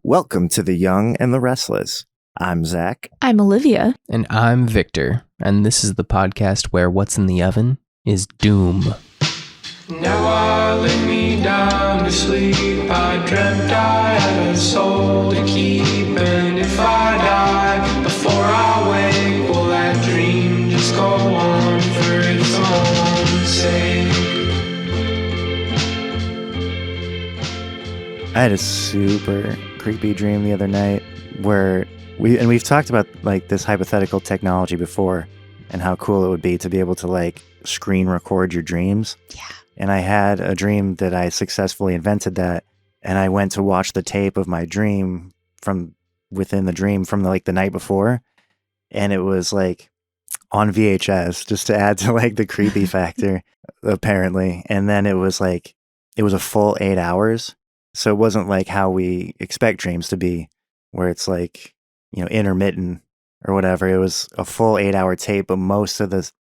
Welcome to The Young and the Restless. I'm Zach. I'm Olivia. And I'm Victor. And this is the podcast where what's in the oven is doom. Now I lay me down to sleep. I dreamt I had a soul to keep. And if I die before I wake, will that dream just go on for its own sake? I had a super creepy dream the other night where we've talked about like this hypothetical technology before and how cool it would be to be able to like screen record your dreams. Yeah. And I had a dream that I successfully invented that, and I went to watch the tape of my dream from within the dream from the night before, and it was like on VHS just to add to like the creepy factor apparently. And then it was a full 8 hours. So it wasn't like how we expect dreams to be, where it's like, intermittent or whatever. It was a full 8-hour tape, but most of the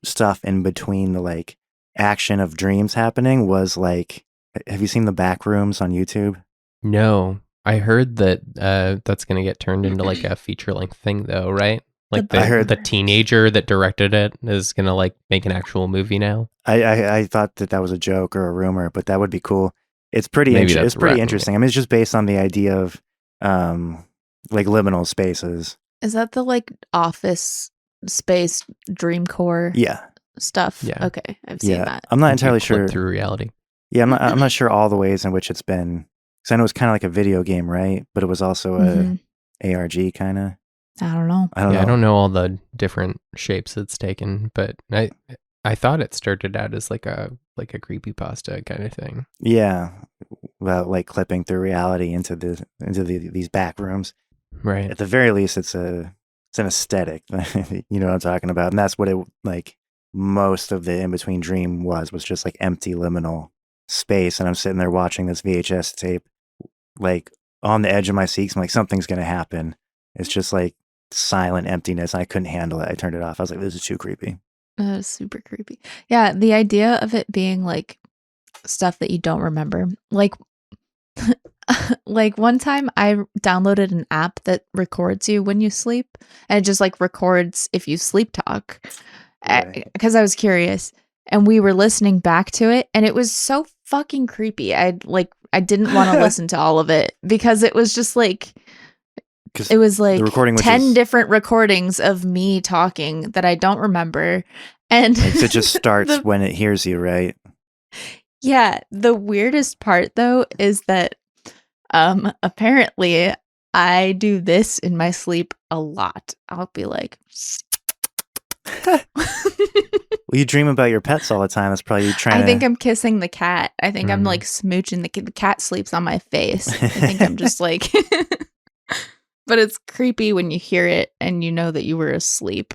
stuff in between the like action of dreams happening was like, have you seen the back rooms on YouTube? No, I heard that that's going to get turned into like a feature-length thing though, right? Like I heard the teenager that directed it is going to like make an actual movie now. I thought that was a joke or a rumor, but that would be cool. It's pretty It's pretty interesting. I mean, it's just based on the idea of like liminal spaces. Is that the like Office Space Dream Core stuff? Yeah. Okay, I've seen that. I'm not entirely sure. Through reality. Yeah, I'm not sure all the ways in which it's been. Because I know it's kind of like a video game, right? But it was also a ARG kind of. I don't know. I don't know all the different shapes it's taken, but I thought it started out as like a creepypasta kind of thing. Yeah, well, like clipping through reality into these back rooms. Right. At the very least, it's an aesthetic. You know what I'm talking about, and that's what it like. Most of the in between dream was just like empty liminal space, and I'm sitting there watching this VHS tape, like on the edge of my seat. I'm like, something's gonna happen. It's just like silent emptiness. I couldn't handle it. I turned it off. I was like, this is too creepy. Super creepy. Yeah, the idea of it being like stuff that you don't remember. Like like one time I downloaded an app that records you when you sleep, and it just like records if you sleep talk. Because I was curious, and we were listening back to it, and it was so fucking creepy. I didn't want to listen to all of it because it was just like it was like 10 different recordings of me talking that I don't remember, and it just starts when it hears you, right? Yeah, the weirdest part though is that apparently I do this in my sleep a lot. I'll be like well, you dream about your pets all the time. That's probably you trying I think I'm kissing the cat. I think I'm like smooching the cat sleeps on my face. I think I'm just like but it's creepy when you hear it and you know that you were asleep.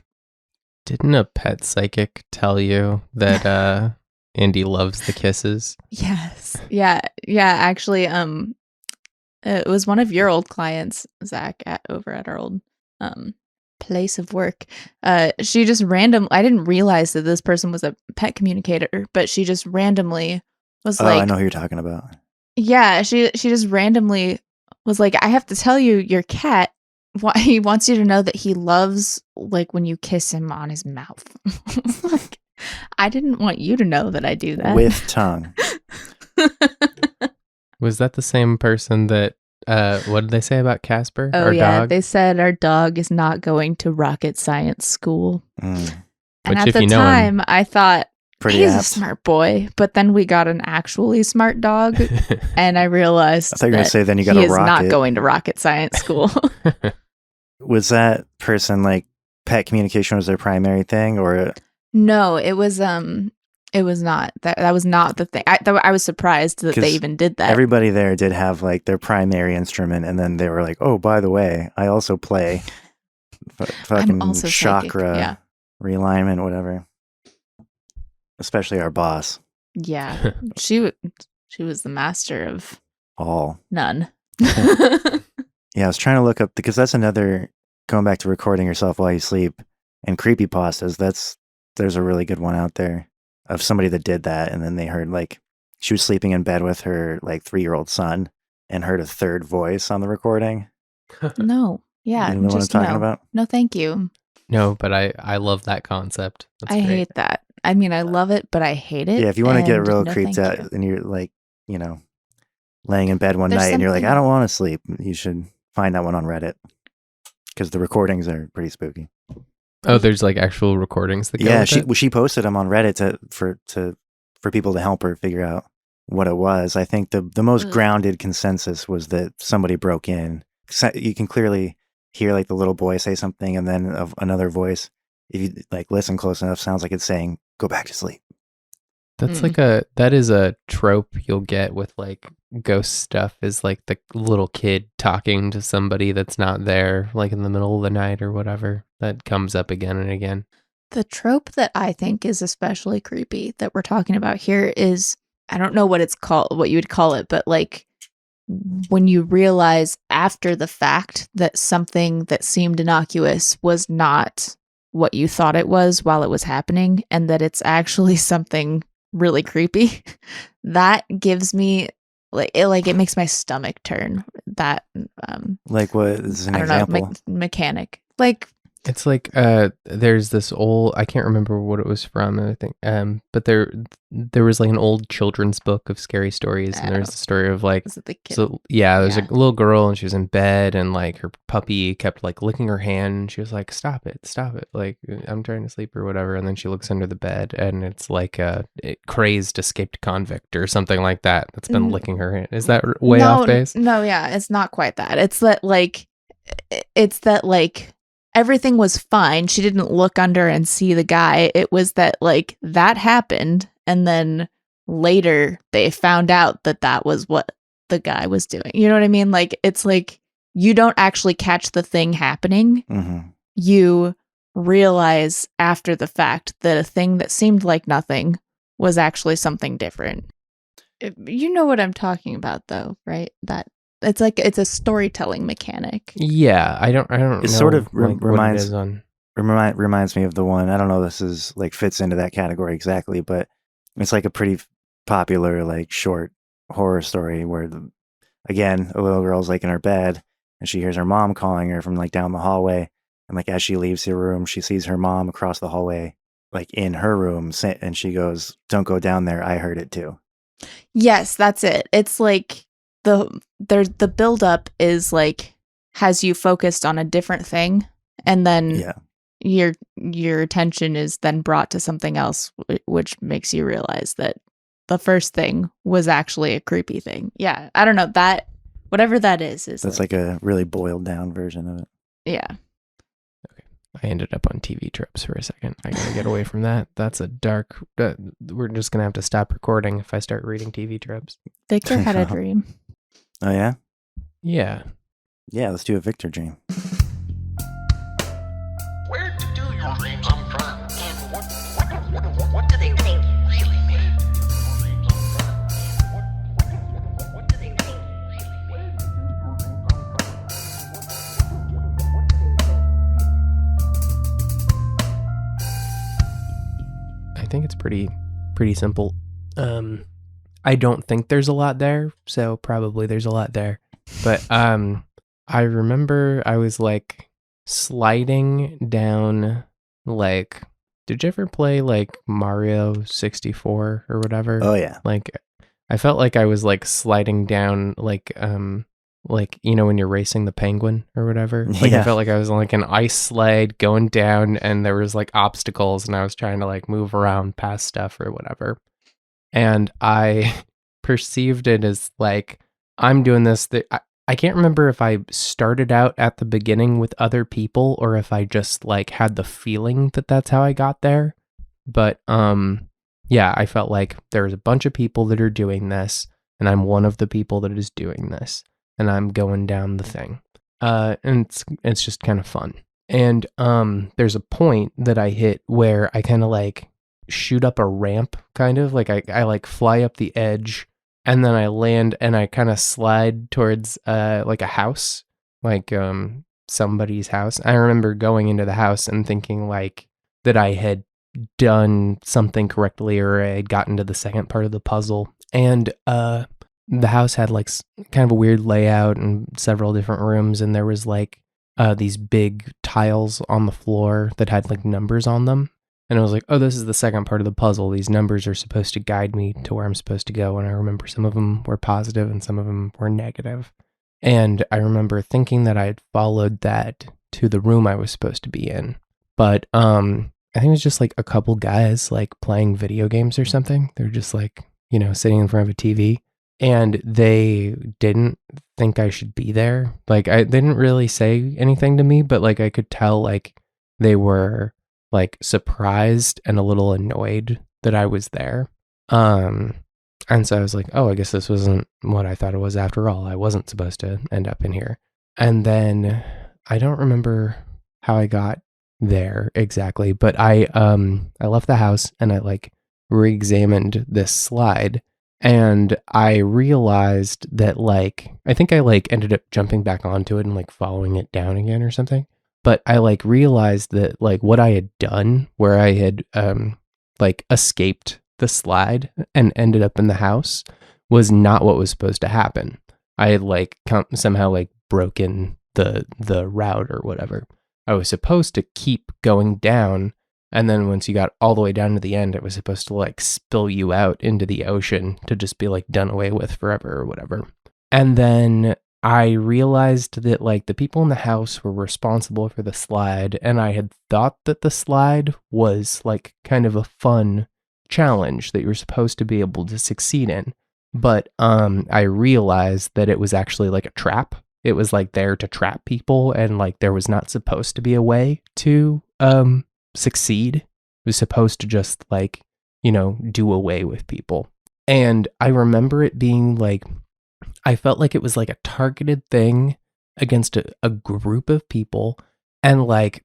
Didn't a pet psychic tell you that Andy loves the kisses? Yes. Yeah, actually it was one of your old clients, Zach, over at our old place of work. She just I didn't realize that this person was a pet communicator, but she just randomly was I know who you're talking about. Yeah, she just randomly was like, I have to tell you, your cat, he wants you to know that he loves like when you kiss him on his mouth. Like, I didn't want you to know that I do that. With tongue. Was that the same person that what did they say about Casper? Oh, our yeah. dog? They said our dog is not going to rocket science school. And Which, at the time, I thought, he's a smart boy. But then we got an actually smart dog, and I realized I thought you were going to say then you got he a rocket. is not going to rocket science school. Was that person like pet communication was their primary thing, or? No, it was not. That was not the thing. I was surprised that they even did that. Everybody there did have like their primary instrument, and then they were like, "Oh, by the way, I also play fucking also chakra realignment, whatever." Especially our boss. Yeah, she was the master of all. None. Yeah, I was trying to look up because that's another going back to recording yourself while you sleep and creepypastas. There's a really good one out there of somebody that did that, and then they heard like she was sleeping in bed with her like 3-year-old son, and heard a third voice on the recording? No. Yeah. You know what I'm just talking no. about? No, thank you. No, but I love that concept. That's I great. hate that. I mean, I love it, but I hate it. Yeah, if you want to get and real no, creeped thank out you. and you're like, you know, laying in bed one There's night and you're like, I something- don't want to sleep, you should find that one on Reddit because the recordings are pretty spooky. Oh, there's like actual recordings that go Yeah, with it? she posted them on Reddit for people to help her figure out what it was. I think the most Ugh. grounded consensus was that somebody broke in. You can clearly hear like the little boy say something, and then another voice, if you like listen close enough, sounds like it's saying, "Go back to sleep." That's Mm. that is a trope you'll get with like ghost stuff, is like the little kid talking to somebody that's not there, like in the middle of the night or whatever. That comes up again and again. The trope that I think is especially creepy that we're talking about here is, I don't know what it's called, what you would call it, but like when you realize after the fact that something that seemed innocuous was not what you thought it was while it was happening, and that it's actually something really creepy. That gives me it makes my stomach turn. That Like, what is an I don't example? know, mechanic. Like, It's like there's this old, I can't remember what it was from, I think, but there was like an old children's book of scary stories, and there's the story of like, is it the kid? so yeah, there's Yeah. a little girl and she was in bed and like her puppy kept like licking her hand and she was like, stop it, like I'm trying to sleep or whatever, and then she looks under the bed and it's like a crazed escaped convict or something like that that's been Mm. licking her hand. Is that way off base? No, yeah, it's not quite that. It's that like everything was fine. She didn't look under and see the guy. It was that like that happened, and then later they found out that that was what the guy was doing. You know what I mean? Like, it's like you don't actually catch the thing happening. Hmm. You realize after the fact that a thing that seemed like nothing was actually something different. You know what I'm talking about, though, right? That it's like it's a storytelling mechanic. Yeah, I don't It know sort of like, what it reminds is on. reminds me of the one. I don't know if this is like fits into that category exactly, but it's like a pretty popular like short horror story where again, a little girl's like in her bed and she hears her mom calling her from like down the hallway, and like as she leaves her room, she sees her mom across the hallway, like in her room, and she goes, "Don't go down there. I heard it too." Yes, that's it. It's like the build up is like has you focused on a different thing, and then Yeah, your attention is then brought to something else, which makes you realize that the first thing was actually a creepy thing. Yeah, I don't know, that whatever that is that's like a really boiled down version of it. yeah. I ended up on TV tropes for a second. I gotta get away from that. That's a dark. We're just gonna have to stop recording if I start reading TV tropes. Victor had a dream. Oh yeah, Yeah. yeah. Let's do a Victor dream. Where do your dreams come from? And what do they really mean? What do they really mean? I think it's pretty simple. I don't think there's a lot there, so probably there's a lot there. But I remember I was like sliding down, like, did you ever play like Mario 64 or whatever? Oh yeah, Like I felt like I was like sliding down like you know when you're racing the penguin or whatever. Like Yeah. I felt like I was on like an ice sled going down and there was like obstacles and I was trying to like move around past stuff or whatever. And I perceived it as like I'm doing this. I can't remember if I started out at the beginning with other people or if I just like had the feeling that that's how I got there. But yeah, I felt like there's a bunch of people that are doing this and I'm one of the people that is doing this and I'm going down the thing. And it's just kind of fun. And there's a point that I hit where I kind of like shoot up a ramp, kind of like I like fly up the edge and then I land and I kind of slide towards like a house, like somebody's house. I remember going into the house and thinking like that I had done something correctly or I had gotten to the second part of the puzzle. And the house had like kind of a weird layout and several different rooms, and there was like these big tiles on the floor that had like numbers on them. And I was like, oh, this is the second part of the puzzle. These numbers are supposed to guide me to where I'm supposed to go. And I remember some of them were positive and some of them were negative. And I remember thinking that I had followed that to the room I was supposed to be in. But I think it was just like a couple guys like playing video games or something. They're just like, you know, sitting in front of a TV. And they didn't think I should be there. Like, they didn't really say anything to me, but like I could tell like they were like surprised and a little annoyed that I was there. And so I was like, oh, I guess this wasn't what I thought it was after all. I wasn't supposed to end up in here. And then I don't remember how I got there exactly, but I left the house and I like re-examined this slide, and I realized that like I think I like ended up jumping back onto it and like following it down again or something. But I like realized that like what I had done, where I had like escaped the slide and ended up in the house, was not what was supposed to happen. I had like somehow like broken the route or whatever. I was supposed to keep going down, and then once you got all the way down to the end, it was supposed to like spill you out into the ocean to just be like done away with forever or whatever. And then I realized that like the people in the house were responsible for the slide, and I had thought that the slide was like kind of a fun challenge that you were supposed to be able to succeed in. But I realized that it was actually like a trap. It was like there to trap people, and like there was not supposed to be a way to succeed. It was supposed to just like, you know, do away with people. And I remember it being like, I felt like it was like a targeted thing against a group of people. And like,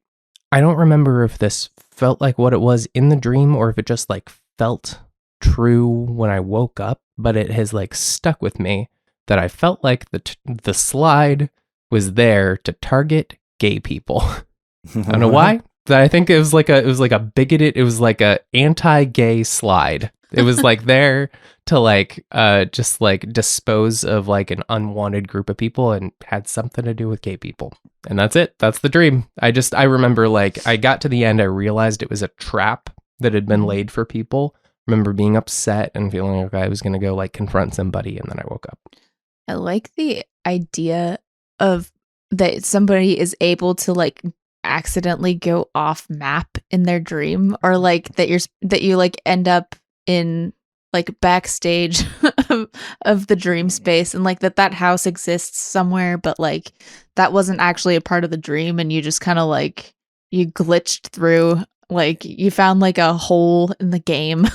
I don't remember if this felt like what it was in the dream or if it just like felt true when I woke up, but it has like stuck with me that I felt like the slide was there to target gay people. I don't know why. I think it was like a bigoted, it was like a anti-gay slide. It was like there to like just like dispose of like an unwanted group of people, and had something to do with gay people. And that's it. That's the dream. I remember like I got to the end, I realized it was a trap that had been laid for people. I remember being upset and feeling like I was going to go like confront somebody, and then I woke up. I like the idea of that somebody is able to like accidentally go off map in their dream, or like that you like end up in like backstage of the dream space, and like that house exists somewhere, but like that wasn't actually a part of the dream, and you just kind of like you glitched through, like you found like a hole in the game.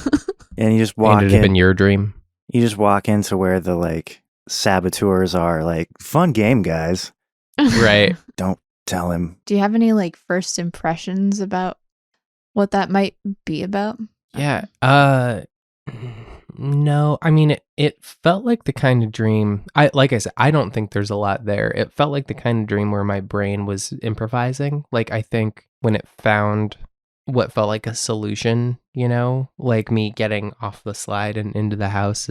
And you just walk in your dream. You just walk into where the like saboteurs are, like, fun game, guys. Right. Don't tell him. Do you have any like first impressions about what that might be about? Yeah. No, I mean, it felt like the kind of dream, like I said, I don't think there's a lot there. It felt like the kind of dream where my brain was improvising. Like, I think when it found what felt like a solution, you know, like me getting off the slide and into the house,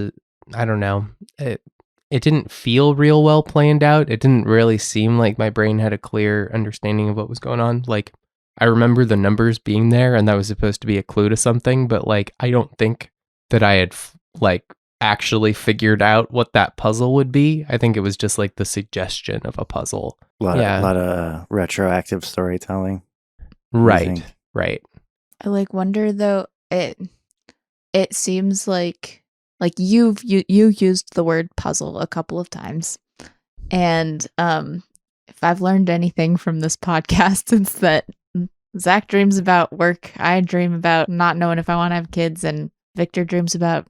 I don't know. It didn't feel real well planned out. It didn't really seem like my brain had a clear understanding of what was going on. Like, I remember the numbers being there, and that was supposed to be a clue to something, but like, I don't think that I had like actually figured out what that puzzle would be. I think it was just like the suggestion of a puzzle. A lot of retroactive storytelling. Right. I like wonder though, it seems like you used the word puzzle a couple of times, and if I've learned anything from this podcast, it's that Zach dreams about work, I dream about not knowing if I want to have kids, and Victor dreams about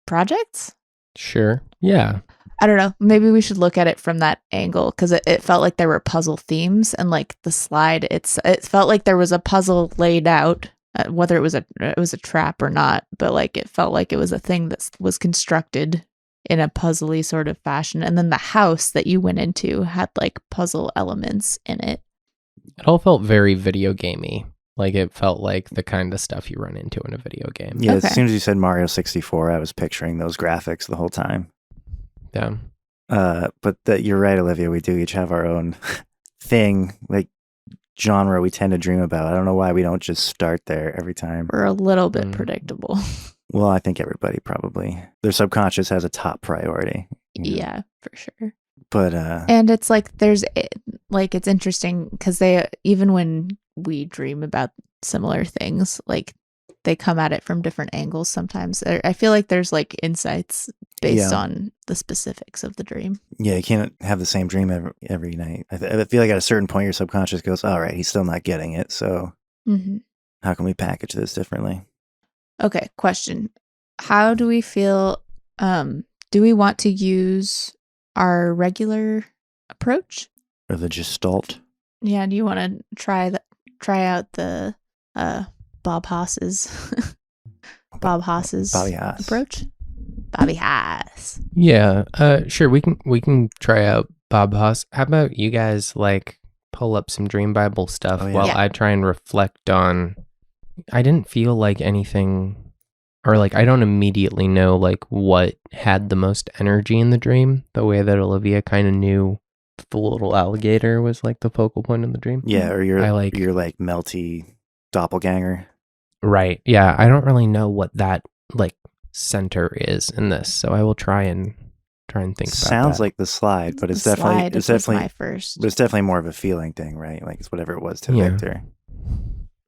projects. Sure. Yeah. I don't know. Maybe we should look at it from that angle, because it felt like there were puzzle themes, and like the slide, it felt like there was a puzzle laid out, whether it was a trap or not, but like it felt like it was a thing that was constructed in a puzzly sort of fashion, and then the house that you went into had like puzzle elements in it. It all felt very video gamey. Like, it felt like the kind of stuff you run into in a video game. Yeah, Okay. as soon as you said Mario 64, I was picturing those graphics the whole time. Yeah. But you're right, Olivia. We do each have our own thing, like genre we tend to dream about. I don't know why we don't just start there every time. We're a little bit Mm. predictable. Well, I think everybody probably their subconscious has a top priority. you know. Yeah, for sure. But And it's like it's interesting because they, even when we dream about similar things, like they come at it from different angles sometimes. I feel like there's like insights based Yeah. on the specifics of the dream. yeah, you can't have the same dream every night. I feel like at a certain point, your subconscious goes, "All right, he's still not getting it. So Mm-hmm. how can we package this differently?" Okay, question. How do we feel? Do we want to use our regular approach? Or the Gestalt. Yeah, do you want to try out the Bob Haas's Bobby Haas. approach? Bobby Haas. Yeah. Sure. We can try out Bob Haas. How about you guys like pull up some Dream Bible stuff Oh, yeah. while Yeah. I try and reflect on. I didn't feel like anything, or like I don't immediately know like what had the most energy in the dream. The way that Olivia kind of knew the little alligator was like the focal point of the dream. Yeah, or your I like- your like melty doppelganger. Right. Yeah. I don't really know what that like center is in this, so I will try and think about Sounds that. like the slide, but it's The definitely slide it's was definitely my first. but it's definitely more of a feeling thing, right? Like it's whatever it was to Yeah. Victor.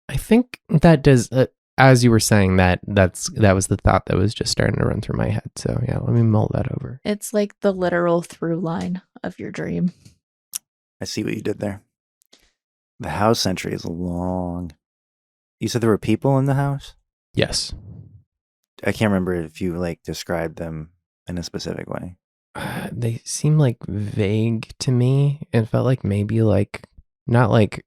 I think that does. As you were saying that was the thought that was just starting to run through my head. So yeah, let me mull that over. It's like the literal through line of your dream. I see what you did there. The house entry is long. You said there were people in the house? Yes. I can't remember if you like described them in a specific way. They seem like vague to me. It felt like maybe like not like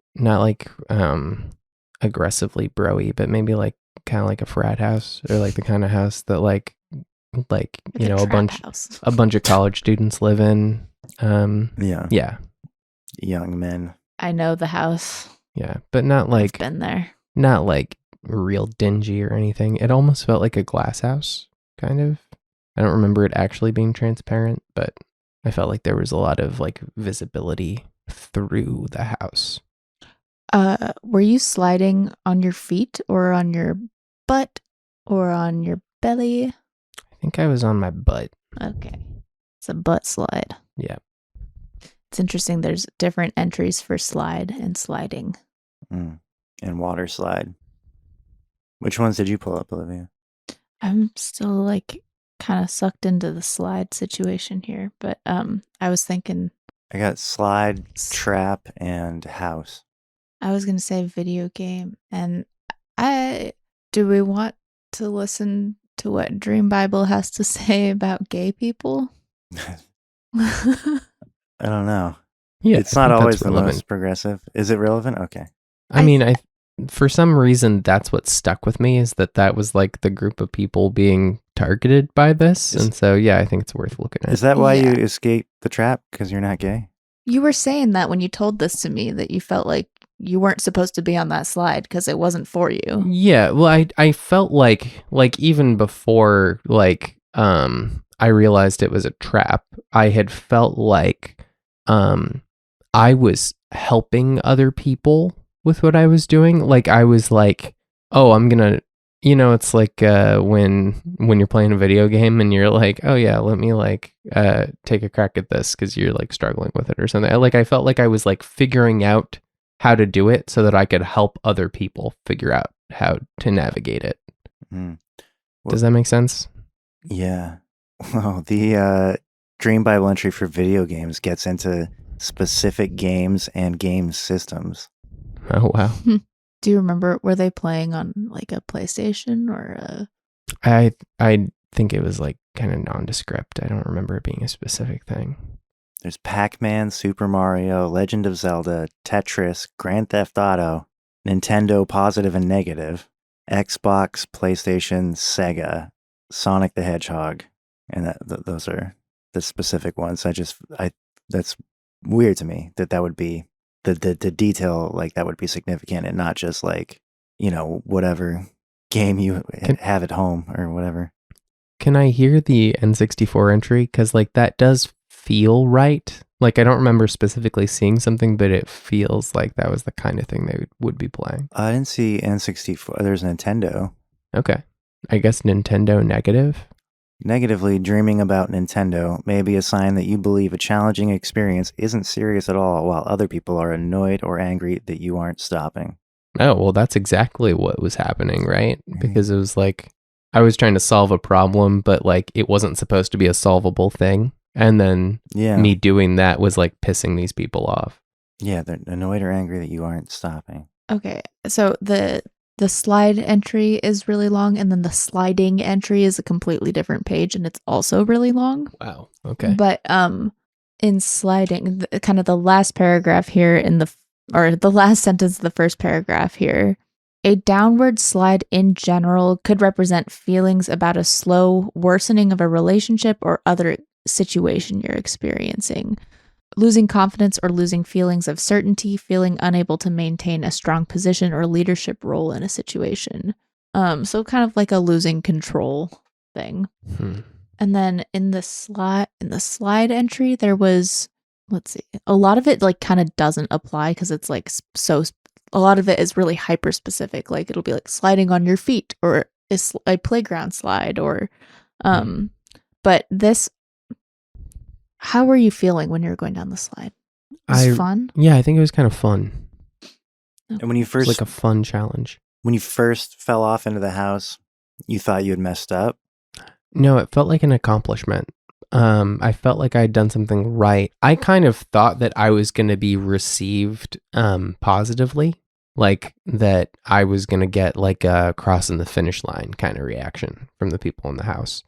aggressively broy, but maybe like kind of like a frat house, or like the kind of house that like you know, a bunch of college students live in. Yeah. Yeah. Young men. I know the house. Yeah, but not I've like been there. not like real dingy or anything. It almost felt like a glass house, kind of. I don't remember it actually being transparent, but I felt like there was a lot of like visibility through the house. Were you sliding on your feet or on your butt or on your belly? I think I was on my butt. Okay. It's a butt slide. Yeah. It's interesting. There's different entries for slide and sliding. And water slide. Which ones did you pull up, Olivia? I'm still like kind of sucked into the slide situation here, but I was thinking I got slide, trap, and house. I was going to say video game, and do we want to listen to what Dream Bible has to say about gay people? I don't know. Yeah. It's I not think always that's the relevant. most progressive. Is it relevant? Okay. I mean, for some reason that's what stuck with me, is that was like the group of people being targeted by this, and so yeah, I think it's worth looking at. Is that why you Yeah. escaped the trap? Because you're not gay? You were saying that when you told this to me, that you felt like you weren't supposed to be on that slide because it wasn't for you. Yeah, well, I felt like even before I realized it was a trap, I had felt like I was helping other people with what I was doing. Like I was like, oh, I'm gonna, you know, it's like when you're playing a video game and you're like, oh yeah, let me like take a crack at this because you're like struggling with it or something. I felt like I was like figuring out how to do it so that I could help other people figure out how to navigate it. Mm. Does that make sense? Yeah. Well, the Dream Bible entry for video games gets into specific games and game systems. Oh wow. Do you remember, were they playing on like a PlayStation or a... I think it was like kind of nondescript. I don't remember it being a specific thing. There's Pac-Man, Super Mario, Legend of Zelda, Tetris, Grand Theft Auto, Nintendo Positive and Negative, Xbox, PlayStation, Sega, Sonic the Hedgehog, and those are the specific ones. That's weird to me that would be the detail, like that would be significant and not just like, you know, whatever game you have at home or whatever. can I hear the N64 entry? Because like that does feel right. Like I don't remember specifically seeing something, but it feels like that was the kind of thing they would be playing. I didn't see N64. There's Nintendo. Okay. I guess Nintendo negative. Negatively, dreaming about Nintendo may be a sign that you believe a challenging experience isn't serious at all, while other people are annoyed or angry that you aren't stopping. Oh, well, that's exactly what was happening, right? Mhm. Because it was like I was trying to solve a problem, but like it wasn't supposed to be a solvable thing. And then Yeah. me doing that was like pissing these people off. Yeah, they're annoyed or angry that you aren't stopping. Okay, so the slide entry is really long, and then the sliding entry is a completely different page, and it's also really long. Wow. Okay. But in sliding, kind of the last paragraph here the last sentence of the first paragraph here, a downward slide in general could represent feelings about a slow worsening of a relationship or other situation you're experiencing. Losing confidence or losing feelings of certainty, feeling unable to maintain a strong position or leadership role in a situation. So kind of like a losing control thing. And then in the slide entry, there was, let's see, a lot of it like kind of doesn't apply because it's like a lot of it is really hyper specific. Like it'll be like sliding on your feet or a playground slide or, but this. How were you feeling when you were going down the slide? Was it fun? Yeah, I think it was kind of fun. And when you It was first like a fun challenge. when you first fell off into the house, you thought you had messed up. No, it felt like an accomplishment. I felt like I had done something right. I kind of thought that I was going to be received positively, like that I was going to get like a crossing the finish line kind of reaction from the people in the house.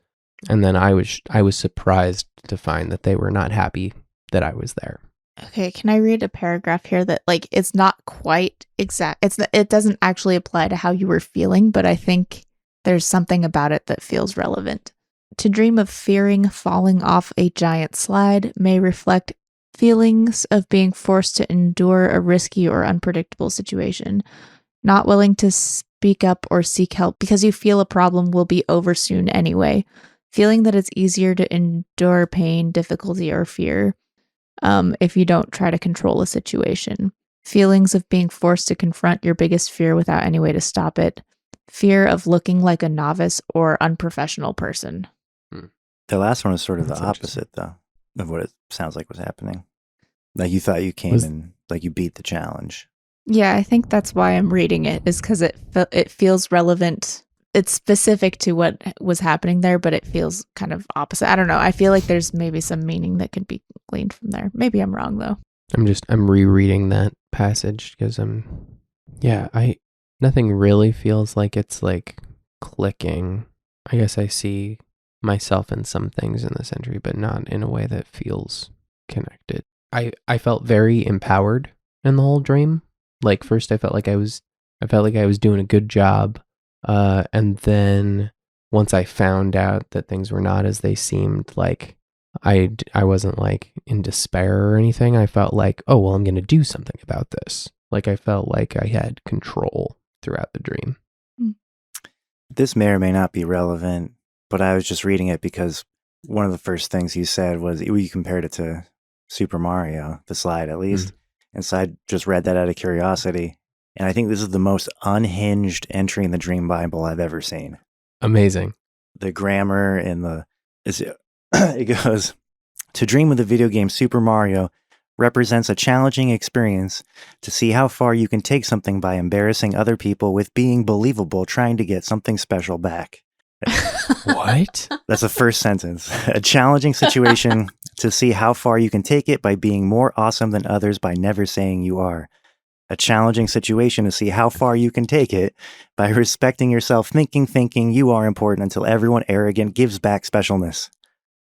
And then I was surprised to find that they were not happy that I was there. Okay, can I read a paragraph here that like it's not quite exact. It doesn't actually apply to how you were feeling, but I think there's something about it that feels relevant. To dream of fearing falling off a giant slide may reflect feelings of being forced to endure a risky or unpredictable situation, not willing to speak up or seek help because you feel a problem will be over soon anyway. Feeling that it's easier to endure pain, difficulty, or fear if you don't try to control a situation. Feelings of being forced to confront your biggest fear without any way to stop it. Fear of looking like a novice or unprofessional person. The last one was sort of That's the opposite, though, of what it sounds like was happening. Like you thought you came in, like you beat the challenge. Yeah, I think that's why I'm reading it, is because it feels relevant. It's specific to what was happening there, but it feels kind of opposite. I don't know. I feel like there's maybe some meaning that could be gleaned from there. Maybe I'm wrong though. I'm rereading that passage because nothing really feels like it's like clicking. I guess I see myself in some things in this entry, but not in a way that feels connected. I felt very empowered in the whole dream. Like first I felt like I was doing a good job. And then once I found out that things were not as they seemed, like I wasn't like in despair or anything. I felt like, oh, well, I'm going to do something about this. Like I felt like I had control throughout the dream. This may or may not be relevant, but I was just reading it because one of the first things you said was you compared it to Super Mario, the slide at least. And so I just read that out of curiosity. And I think this is the most unhinged entry in the Dream Bible I've ever seen. Amazing. The grammar and it goes, to dream with the video game Super Mario represents a challenging experience to see how far you can take something by embarrassing other people with being believable, trying to get something special back. What? That's the first sentence. A challenging situation to see how far you can take it by being more awesome than others by never saying you are. A challenging situation to see how far you can take it by respecting yourself, thinking you are important until everyone arrogant gives back specialness.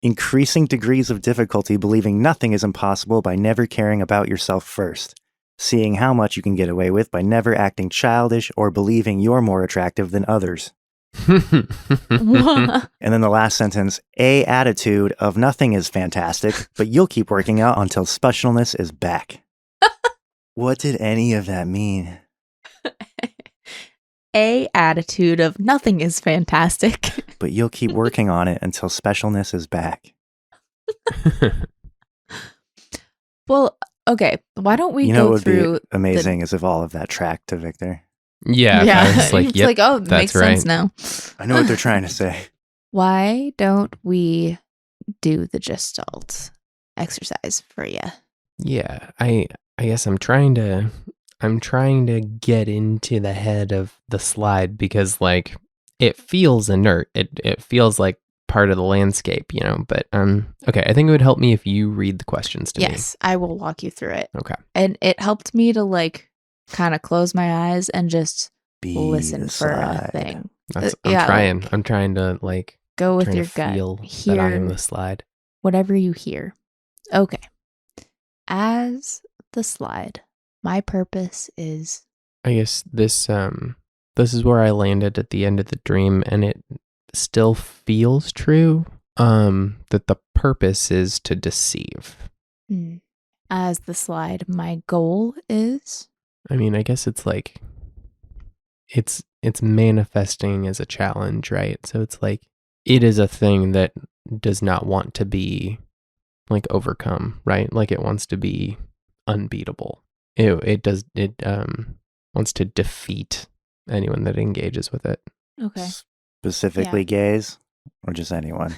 Increasing degrees of difficulty believing nothing is impossible by never caring about yourself first. Seeing how much you can get away with by never acting childish or believing you're more attractive than others. And then the last sentence, a attitude of nothing is fantastic, but you'll keep working out until specialness is back. What did any of that mean? A attitude of nothing is fantastic. But you'll keep working on it until specialness is back. Well, okay. Why don't we You know go what would through be amazing is if all of that tracked to Victor. Yeah. Yeah, I was like, it's yep, like, oh, it that's makes sense right. now. I know what they're trying to say. Why don't we do the Gestalt exercise for you? Yeah, I guess I'm trying to get into the head of the slide because like it feels inert. It feels like part of the landscape, you know, but okay, I think it would help me if you read the questions to me. Yes, I will walk you through it. Okay. And it helped me to like kind of close my eyes and just Be listen the for a slide. thing. I'm yeah, trying. like, I'm trying to like go with trying your to gut. feel Hear that I am the slide. whatever you hear. Okay. As the slide, my purpose is I guess this is where I landed at the end of the dream, and it still feels true. That the purpose is to deceive. as the slide, my goal is. I mean, I guess it's like it's manifesting as a challenge, right? So it's like it is a thing that does not want to be like overcome, right? Like it wants to be unbeatable. It wants to defeat anyone that engages with it. Okay. Specifically gays or just anyone?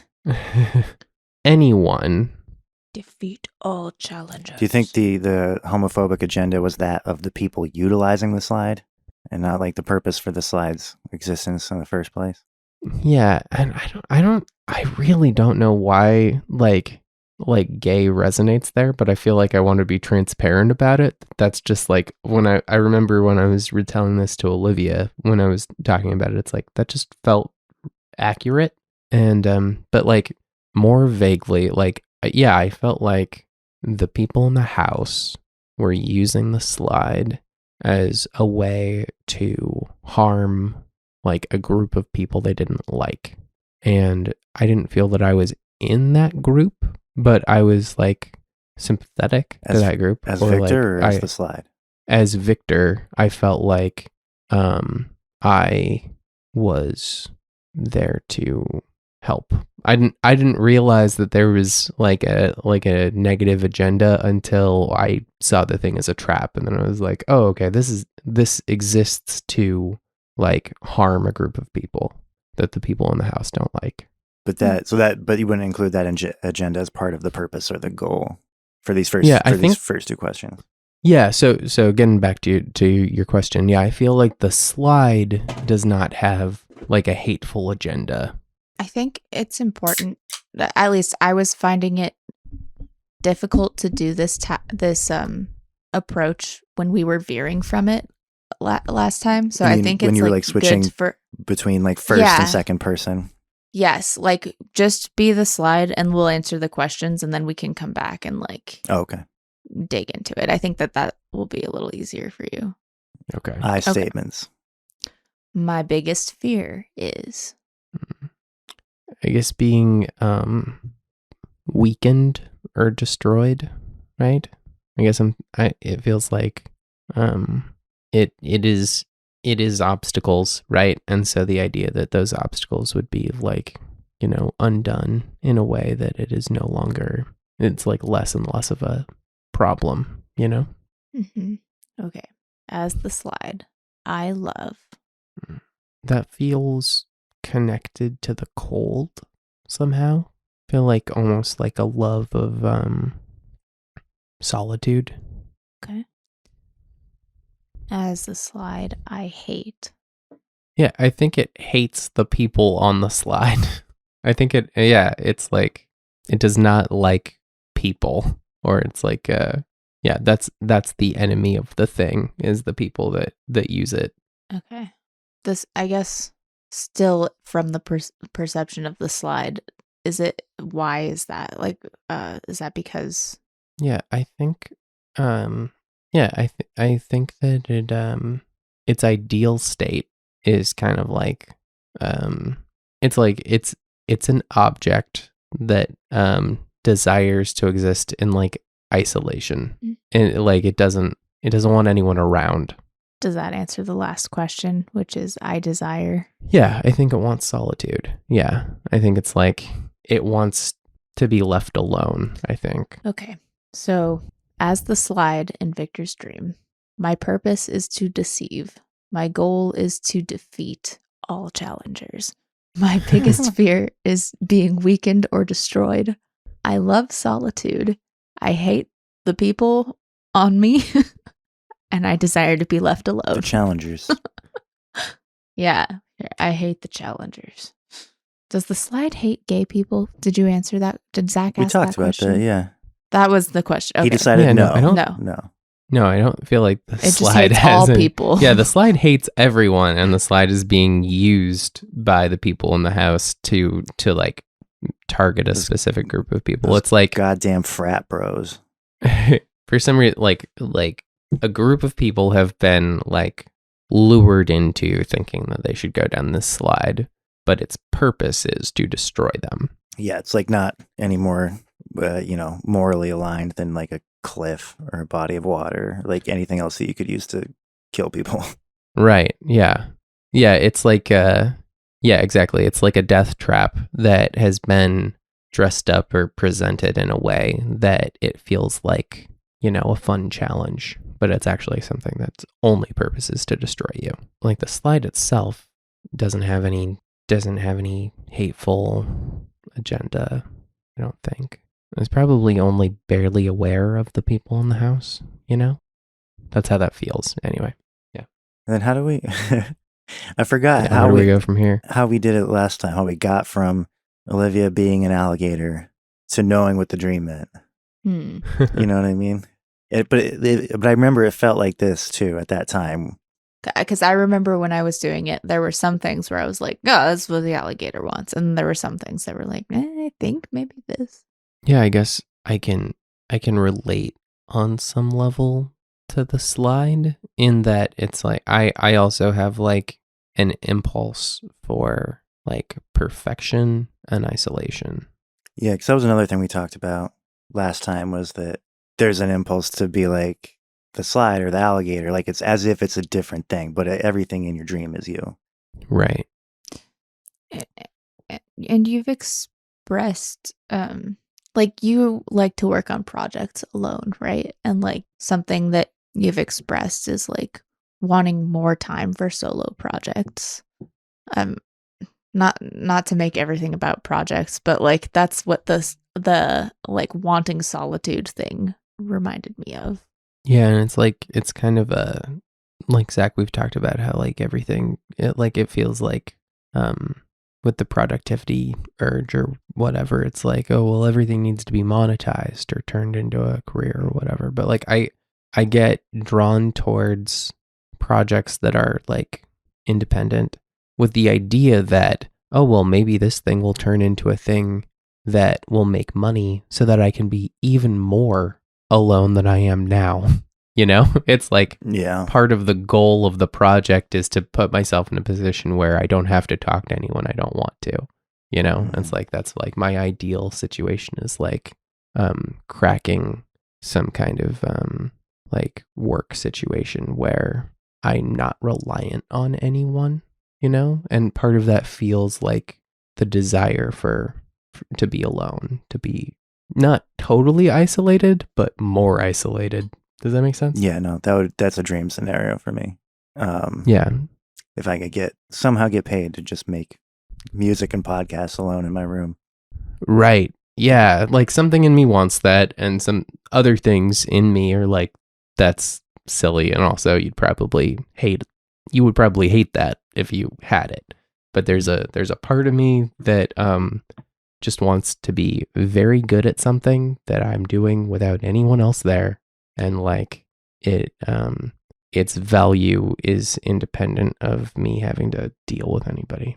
Anyone. Defeat all challenges. Do you think the homophobic agenda was that of the people utilizing the slide and not like the purpose for the slide's existence in the first place? Yeah, and I really don't know why like gay resonates there, but I feel like I want to be transparent about it. That's just like when I remember when I was retelling this to Olivia when I was talking about it, it's like that just felt accurate. And but like more vaguely, like yeah, I felt like the people in the house were using the slide as a way to harm like a group of people they didn't like. And I didn't feel that I was in that group, but I was like sympathetic to that group. As Victor like, or as the slide? As Victor, I felt like I was there to help. I didn't realize that there was like a negative agenda until I saw the thing as a trap, and then I was like, oh, okay, this exists to like harm a group of people that the people in the house don't like. But but you wouldn't include that agenda as part of the purpose or the goal for these first these first two questions. Yeah. So getting back to your question, yeah, I feel like the slide does not have like a hateful agenda. I think it's important. At least I was finding it difficult to do this approach when we were veering from it last time. So I think it's when you were like switching between like first and second person. Yes, like just be the slide and we'll answer the questions and then we can come back and like dig into it. I think that will be a little easier for you. Okay. Statements. My biggest fear is, I guess, being weakened or destroyed, right? I guess it feels like it is obstacles, right? And so the idea that those obstacles would be like, you know, undone in a way that it is no longer, it's like less and less of a problem, you know? Mm-hmm. Okay. As the slide, I love. That feels connected to the cold somehow. I feel like almost like a love of solitude. Okay. As the slide, I hate. Yeah, I think it hates the people on the slide. I think it's like it does not like people, or it's like that's the enemy of the thing, is the people that use it. Okay. This, I guess, still from the perception of the slide, why is that? Like, is that because? Yeah, I think, I think that its ideal state is kind of like, it's like, it's an object that, desires to exist in like isolation, and like, it doesn't want anyone around. Does that answer the last question, which is I desire? Yeah, I think it wants solitude. Yeah, I think it's like it wants to be left alone, I think. Okay. So, as the slide in Victor's dream, my purpose is to deceive. My goal is to defeat all challengers. My biggest fear is being weakened or destroyed. I love solitude. I hate the people on me, and I desire to be left The alone. challengers. Yeah, I hate the challengers. Does the slide hate gay people? Did you answer that? Did Zach We ask talked that about question? that, yeah. That was the question. Okay. He decided Yeah, no, no. I don't- No. No, I don't feel like the It just slide hates all has any- people. Yeah, the slide hates everyone, and the slide is being used by the people in the house to like target a Those- specific group of people. those It's like Goddamn frat bros. for some reason, like a group of people have been like lured into thinking that they should go down this slide, but its purpose is to destroy them. Yeah, it's like not any more, morally aligned than like a cliff or a body of water, like anything else that you could use to kill people. Right. Yeah. Yeah. It's like, yeah, exactly. It's like a death trap that has been dressed up or presented in a way that it feels like, a fun challenge, but it's actually something that's only purpose is to destroy you. Like the slide itself doesn't have any hateful agenda, I don't think. It's probably only barely aware of the people in the house, That's how that feels anyway. And then how do we? I forgot How do we go from here? how we did it last time. How we got from Olivia being an alligator to knowing what the dream meant. Hmm. You know what I mean? But I remember it felt like this too at that time. Because I remember when I was doing it, there were some things where I was like, oh, that's what the alligator wants. And there were some things that were like, I think maybe this. Yeah, I guess I can relate on some level to the slide in that it's like I also have like an impulse for like perfection and isolation. Yeah, because that was another thing we talked about last time was that there's an impulse to be like the slide or the alligator, like it's as if it's a different thing, but everything in your dream is you. Right. And you've expressed, like you like to work on projects alone, right? And like something that you've expressed is like wanting more time for solo projects. Not to make everything about projects, but like that's what the like wanting solitude thing reminded me of. Yeah, and it's like it's kind of a like Zach, we've talked about how like everything it feels like with the productivity urge or whatever, it's like, oh well, everything needs to be monetized or turned into a career or whatever. But like I get drawn towards projects that are like independent with the idea that, oh well, maybe this thing will turn into a thing that will make money so that I can be even more alone than I am now. It's like Yeah. part of the goal of the project is to put myself in a position where I don't have to talk to anyone I don't want to. It's like that's like my ideal situation is like cracking some kind of like work situation where I'm not reliant on anyone, and part of that feels like the desire for to be alone, to be not totally isolated, but more isolated. Does that make sense? Yeah, no, that's a dream scenario for me. Yeah. If I could somehow get paid to just make music and podcasts alone in my room. Right. Yeah. Like something in me wants that, and some other things in me are like, that's silly. And also you would probably hate that if you had it. But there's a part of me that just wants to be very good at something that I'm doing without anyone else there. And like its value is independent of me having to deal with anybody.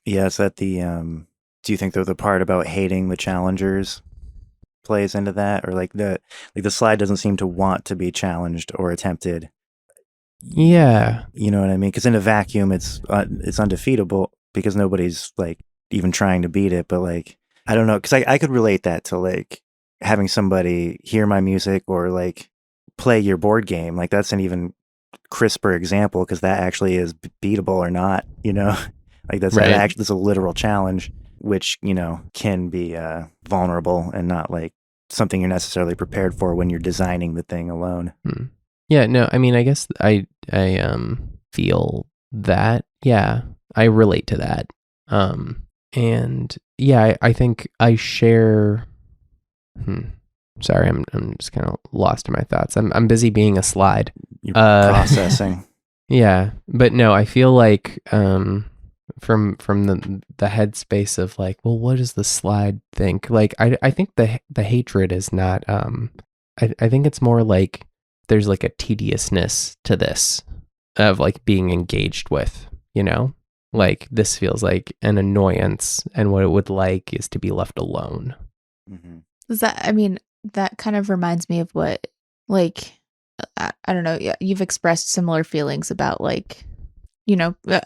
Yeah, is that the do you think that the part about hating the challengers plays into that, or like the slide doesn't seem to want to be challenged or attempted? Yeah. You know what I mean? Because in a vacuum, it's undefeatable because nobody's like even trying to beat it. But like, I don't know, because I could relate that to like having somebody hear my music or like play your board game. Like that's an even crisper example because that actually is beatable or not, like that's Right. actually that's a literal challenge, which can be vulnerable and not like something you're necessarily prepared for when you're designing the thing alone. Yeah, no, I mean, I guess I feel that. Yeah, I relate to that. And yeah, I think I share. Sorry, I'm just kind of lost in my thoughts. I'm busy being a slide. You're processing. Yeah, but no, I feel like from the headspace of like, well, what does the slide think? Like, I think the hatred is not. I think it's more like there's like a tediousness to this of like being engaged with, like this feels like an annoyance, and what it would like is to be left alone. Mm-hmm. That kind of reminds me of what, like, I don't know, you've expressed similar feelings about like,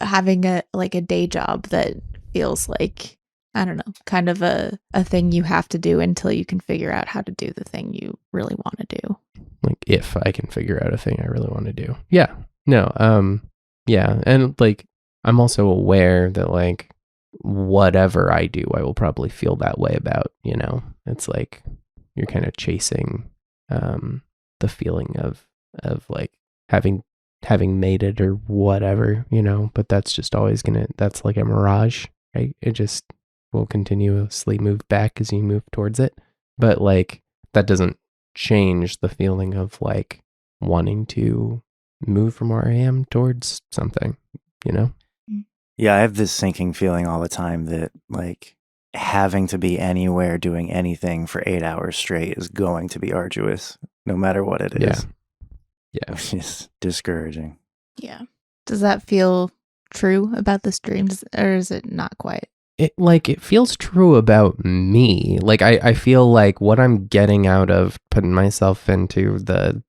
having a day job that feels like, I don't know, kind of a thing you have to do until you can figure out how to do the thing you really want to do. Like if I can figure out a thing I really want to do. Yeah. No. Yeah. And like, I'm also aware that like whatever I do, I will probably feel that way about, it's like you're kind of chasing, the feeling of like having made it or whatever, but that's just always that's like a mirage, right? It just will continuously move back as you move towards it. But like, that doesn't change the feeling of like wanting to move from where I am towards something, Yeah, I have this sinking feeling all the time that like having to be anywhere doing anything for 8 hours straight is going to be arduous, no matter what it is. Yeah. Which is discouraging. Yeah. Does that feel true about this dream, or is it not quite? It feels true about me. Like I feel like what I'm getting out of putting myself into the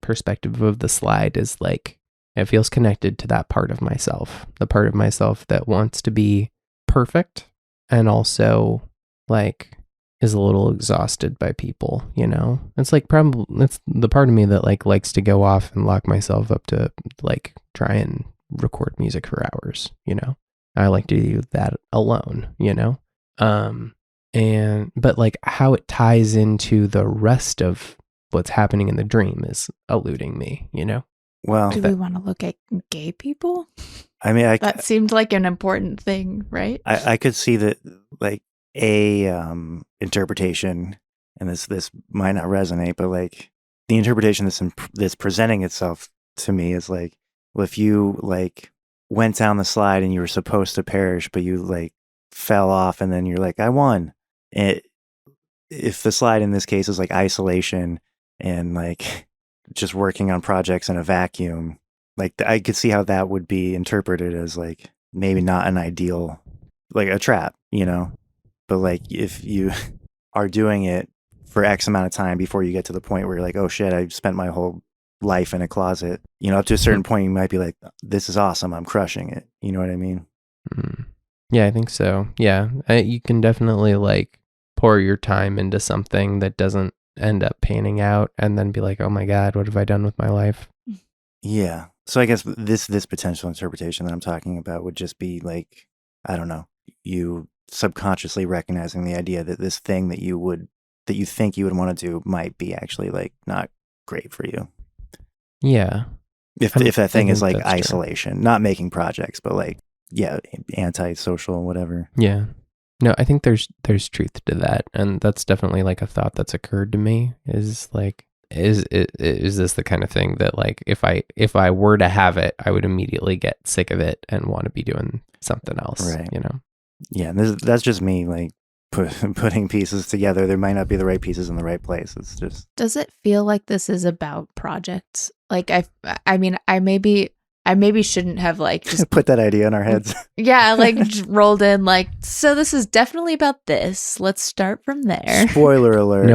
perspective of the slide is like, it feels connected to that part of myself, the part of myself that wants to be perfect and also like is a little exhausted by people, It's like probably it's the part of me that like likes to go off and lock myself up to like try and record music for hours, I like to do that alone, but like how it ties into the rest of what's happening in the dream is eluding me, Well, Do we want to look at gay people? I mean, That seemed like an important thing, right? I could see that like a interpretation, and this might not resonate, but like the interpretation that's presenting itself to me is like, well, if you like went down the slide and you were supposed to perish, but you like fell off, and then you're like, I won. If the slide in this case is like isolation and like just working on projects in a vacuum, like I could see how that would be interpreted as like maybe not an ideal, like a trap, but like if you are doing it for X amount of time before you get to the point where you're like, oh shit, I spent my whole life in a closet, up to a certain point you might be like, this is awesome, I'm crushing it, you know what I mean? Yeah, I think so. Yeah, you can definitely like pour your time into something that doesn't end up panning out and then be like, oh my God, what have I done with my life? Yeah. So I guess this potential interpretation that I'm talking about would just be like, I don't know, you subconsciously recognizing the idea that this thing that you think you would want to do might be actually like not great for you. Yeah. If that thing is like that's isolation, true. Not making projects, but like, yeah, antisocial, whatever. Yeah. No, I think there's truth to that, and that's definitely like a thought that's occurred to me. Is like, is this the kind of thing that like if I were to have it, I would immediately get sick of it and want to be doing something else, right? Yeah, and that's just me like putting pieces together. There might not be the right pieces in the right place. It's just. Does it feel like this is about projects? Like I mean, I maybe shouldn't have like just put that idea in our heads. Yeah, like just rolled in like, so this is definitely about this. Let's start from there. Spoiler alert.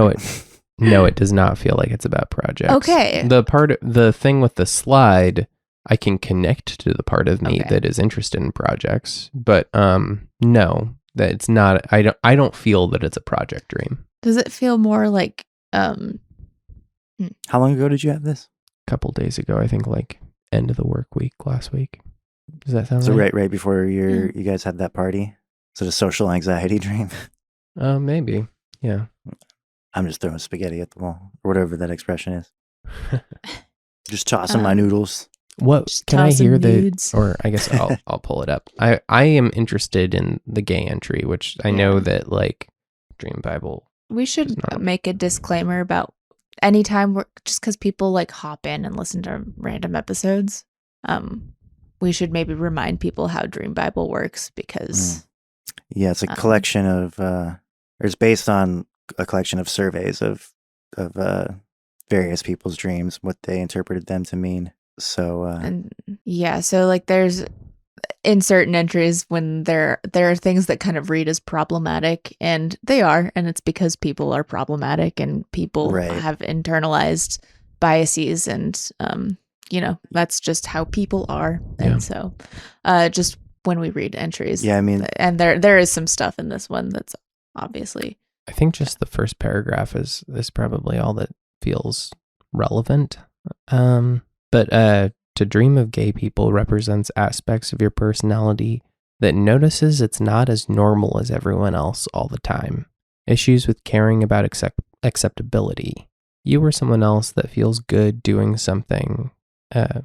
No, it does not feel like it's about projects. Okay. The thing with the slide, I can connect to the part of me that is interested in projects, but no, that it's not. I don't feel that it's a project dream. Does it feel more like How long ago did you have this? A couple days ago. I think like end of the work week last week. Does that sound So right? right before you guys had that party? Is it a social anxiety dream? Maybe. Yeah. I'm just throwing spaghetti at the wall, or whatever that expression is. Just tossing my noodles. What Just can I hear tossing nudes. or I guess I'll pull it up. I am interested in the gay entry, which I know that like Dream Bible. We should make a disclaimer about anytime just because people like hop in and listen to random episodes. We should maybe remind people how Dream Bible works because yeah, it's a collection of or it's based on a collection of surveys of various people's dreams, what they interpreted them to mean. So so like there's in certain entries when there are things that kind of read as problematic, and they are, and it's because people are problematic and people have internalized biases, and that's just how people are. And so just when we read entries, I mean, and there is some stuff in this one that's obviously, I think just the first paragraph is probably all that feels relevant. But to dream of gay people represents aspects of your personality that notices it's not as normal as everyone else all the time. Issues with caring about acceptability. You or someone else that feels good doing something. That's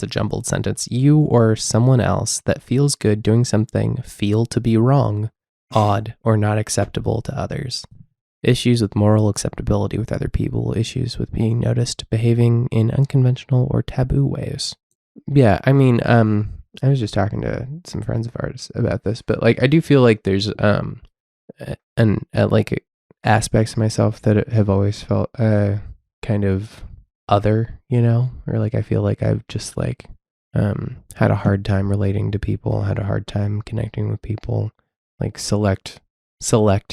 a jumbled sentence. You or someone else that feels good doing something feel to be wrong, odd, or not acceptable to others. Issues with moral acceptability with other people, issues with being noticed behaving in unconventional or taboo ways. Yeah, I mean, I was just talking to some friends of ours about this, but like I do feel like there's like aspects of myself that have always felt kind of other, or like I feel like I've just like had a hard time relating to people, had a hard time connecting with people, like select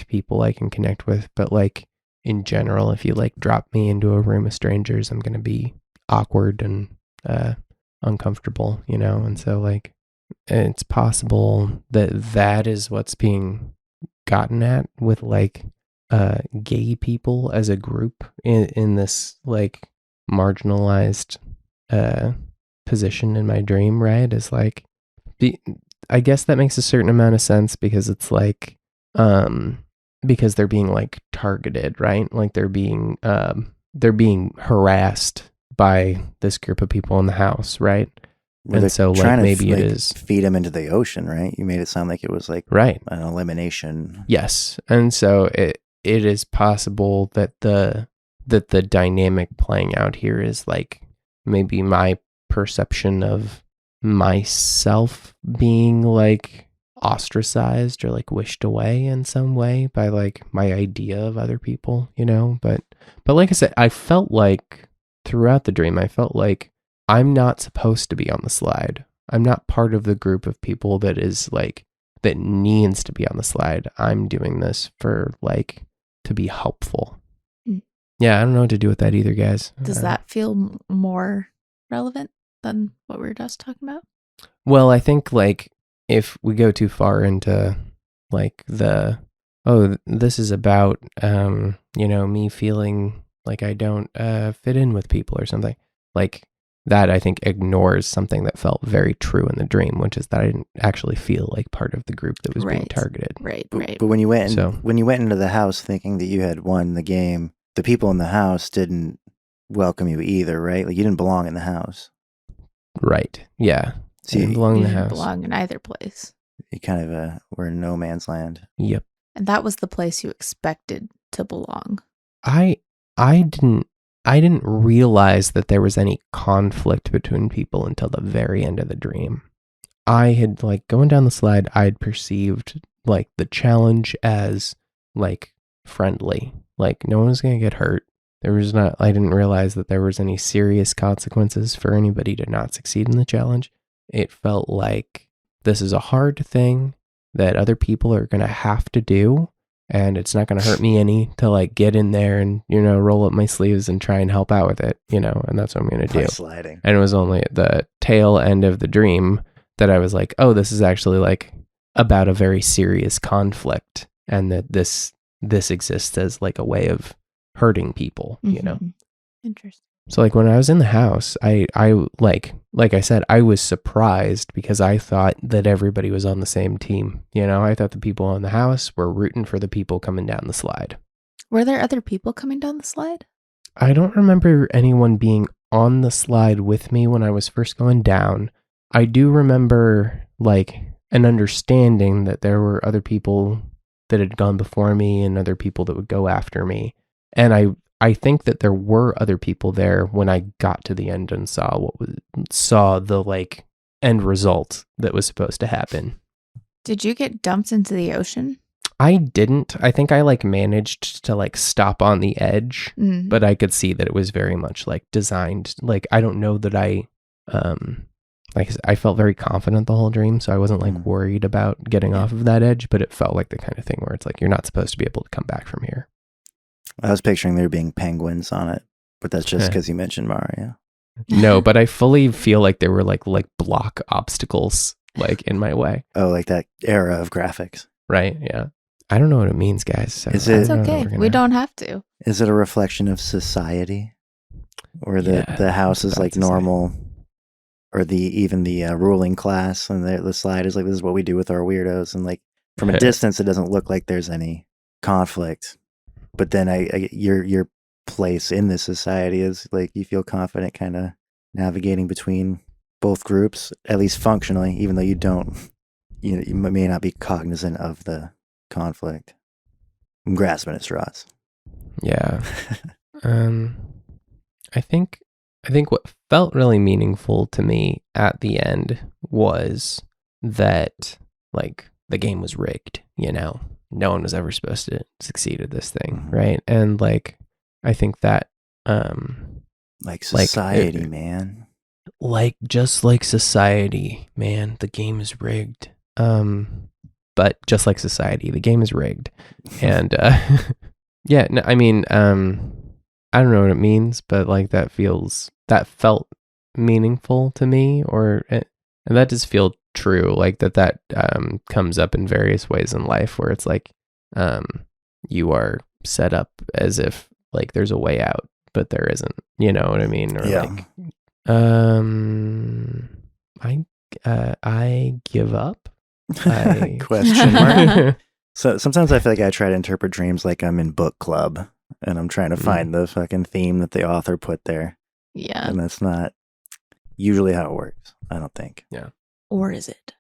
people I can connect with, but like in general, if you like drop me into a room of strangers, I'm going to be awkward and uncomfortable, and so like it's possible that is what's being gotten at with like gay people as a group in this like marginalized position in my dream, right? Is like I guess that makes a certain amount of sense because it's like because they're being like targeted, right? Like they're being harassed by this group of people in the house, right? Well, and so like maybe it is feed them into the ocean, right? You made it sound like it was like right an elimination. Yes, and so it is possible that the dynamic playing out here is like maybe my perception of myself being like ostracized or like wished away in some way by like my idea of other people, but like I said, I felt like throughout the dream, I felt like I'm not supposed to be on the slide. I'm not part of the group of people that is like that needs to be on the slide. I'm doing this for like to be helpful. Yeah, I don't know what to do with that either, guys. Does that feel more relevant than what we were just talking about? Well, I think like if we go too far into like this is about me feeling like I don't fit in with people or something, like that I think ignores something that felt very true in the dream, which is that I didn't actually feel like part of the group that was being targeted. Right. But when you went into the house thinking that you had won the game, the people in the house didn't welcome you either, right? Like you didn't belong in the house. Right. Yeah. So you didn't belong in the house. Belong in either place. You kind of were in no man's land. Yep. And that was the place you expected to belong. I didn't realize that there was any conflict between people until the very end of the dream. I had like going down the slide, I'd perceived like the challenge as like friendly, like no one was going to get hurt. I didn't realize that there was any serious consequences for anybody to not succeed in the challenge. It felt like this is a hard thing that other people are going to have to do. And it's not going to hurt me any to like get in there and, roll up my sleeves and try and help out with it, and that's what I'm going to do. Sliding. And it was only at the tail end of the dream that I was like, oh, this is actually like about a very serious conflict and that this exists as like a way of hurting people, Interesting. So like when I was in the house, I like I said, I was surprised because I thought that everybody was on the same team. You know, I thought the people in the house were rooting for the people coming down the slide. Were there other people coming down the slide? I don't remember anyone being on the slide with me when I was first going down. I do remember like an understanding that there were other people that had gone before me and other people that would go after me. And I think that there were other people there when I got to the end and saw the like end result that was supposed to happen. Did you get dumped into the ocean? I didn't. I think I like managed to like stop on the edge, but I could see that it was very much like designed. Like I don't know that I I felt very confident the whole dream, so I wasn't like worried about getting off of that edge, but it felt like the kind of thing where it's like you're not supposed to be able to come back from here. I was picturing there being penguins on it, but that's just because you mentioned Mario. No, but I fully feel like there were like block obstacles like in my way. Oh, like that era of graphics. Right, yeah. I don't know what it means, guys. So Is It's okay. We don't have to. Is it a reflection of society? Or the house is like normal? Or even the ruling class and the slide is like, this is what we do with our weirdos. And like from a distance, it doesn't look like there's any conflict. But then your place in this society is like you feel confident kind of navigating between both groups, at least functionally, even though you don't, you may not be cognizant of the conflict. I'm grasping at straws. Yeah. I think what felt really meaningful to me at the end was that like the game was rigged, you know. No one was ever supposed to succeed at this thing, right? And like I think that like society, man. Like just like society, man, the game is rigged. But just like society, the game is rigged. And yeah, no, I mean, I don't know what it means, but like that felt meaningful to me, and that does feel true. Like that comes up in various ways in life where it's like, you are set up as if like there's a way out, but there isn't, you know what I mean? Or like, I give up. Question mark. So sometimes I feel like I try to interpret dreams like I'm in book club and I'm trying to find the fucking theme that the author put there. Yeah. And that's not usually how it works, I don't think. Yeah. Or is it?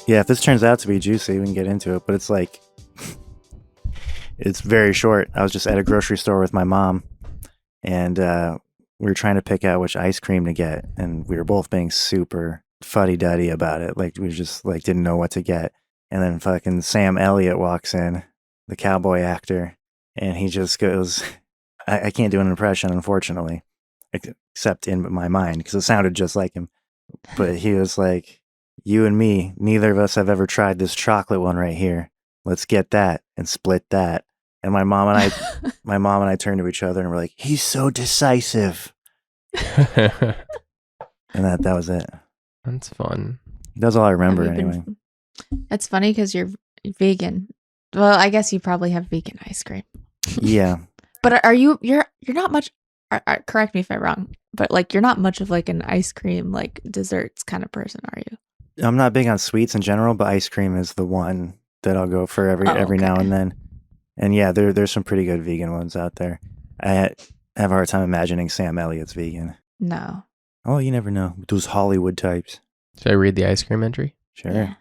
Yeah, if this turns out to be juicy, we can get into it, but it's like it's very short. I was just at a grocery store with my mom and we were trying to pick out which ice cream to get, and we were both being super fuddy-duddy about it. Like we just like didn't know what to get. And then fucking Sam Elliott walks in, the cowboy actor, and he just goes, I can't do an impression, unfortunately, except in my mind, because it sounded just like him. But he was like, you and me, neither of us have ever tried this chocolate one right here. Let's get that and split that. And my mom and I turned to each other and we're like, he's so decisive. And that was it. That's fun. That's all I remember anyway. It's funny because you're vegan. Well, I guess you probably have vegan ice cream. Yeah. But you're not much, correct me if I'm wrong, but like you're not much of like an ice cream, like desserts kind of person, are you? I'm not big on sweets in general, but ice cream is the one that I'll go for every now and then. And yeah, there's some pretty good vegan ones out there. I have a hard time imagining Sam Elliott's vegan. No. Oh, you never know. Those Hollywood types. Should I read the ice cream entry? Sure. Yeah.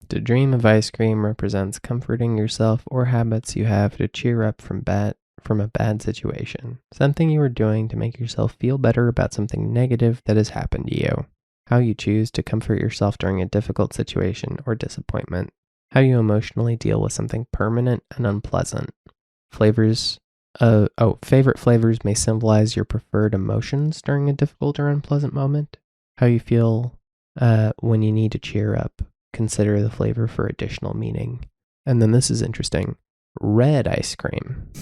To dream of ice cream represents comforting yourself or habits you have to cheer up from a bad situation. Something you are doing to make yourself feel better about something negative that has happened to you. How you choose to comfort yourself during a difficult situation or disappointment. How you emotionally deal with something permanent and unpleasant. Favorite flavors may symbolize your preferred emotions during a difficult or unpleasant moment. How you feel when you need to cheer up. Consider the flavor for additional meaning. And then this is interesting. Red ice cream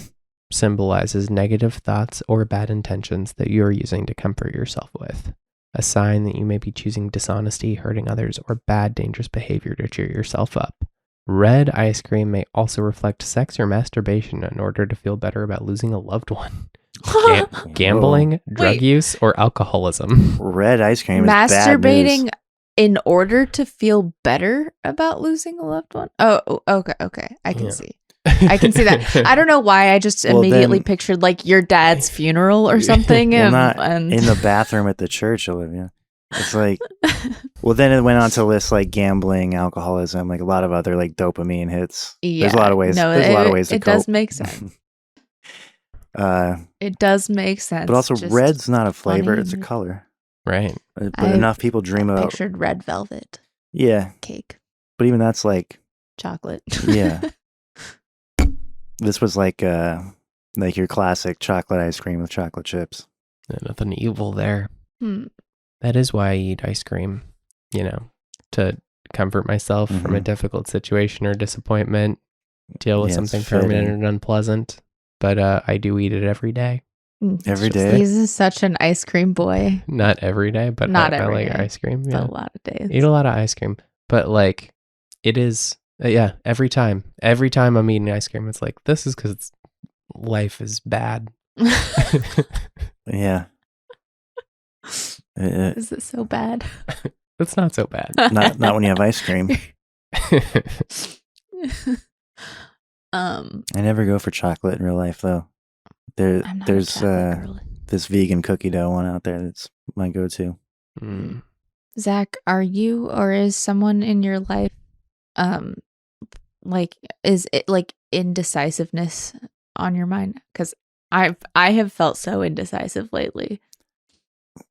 symbolizes negative thoughts or bad intentions that you're using to comfort yourself with. a sign that you may be choosing dishonesty, hurting others, or bad, dangerous behavior to cheer yourself up. Red ice cream may also reflect sex or masturbation in order to feel better about losing a loved one. Gambling, drug Wait. use, or alcoholism. Red ice cream is bad Masturbating news. in order to feel better about losing a loved one? Oh, okay. I can Yeah. see. I can see that. I don't know why I just Well, immediately then- pictured like your dad's funeral or something. Well, not and in the bathroom at the church, Olivia. It's like, well, then it went on to list like gambling, alcoholism, like a lot of other like dopamine hits. There's a lot of ways. No, there's a lot of ways to it cope. does make sense. It does make sense. But also, just red's not a flavor; funny it's a and- color. Right. But I enough people dream about. pictured red velvet Yeah, cake, but even that's like, chocolate. yeah. This was like your classic chocolate ice cream with chocolate chips. Nothing evil there. Hmm. That is why I eat ice cream, to comfort myself from a Mhm. difficult situation or disappointment, deal with Yeah, it's something permanent fitting. and unpleasant. But I do eat it every day. Every day. He's such an ice cream boy. Not every day, but Not I every like day, ice cream. But Yeah. a lot of days. Eat a lot of ice cream. But like, it is, every time. Every time I'm eating ice cream, it's like, this is because life is bad. Yeah. Is it so bad? It's not so bad. Not when you have ice cream. I never go for chocolate in real life though. I'm not There's a chocolate girl. this vegan cookie dough one out there that's my go-to. Mm. Zach, are you or is someone in your life like is it like indecisiveness on your mind? Because I have felt so indecisive lately.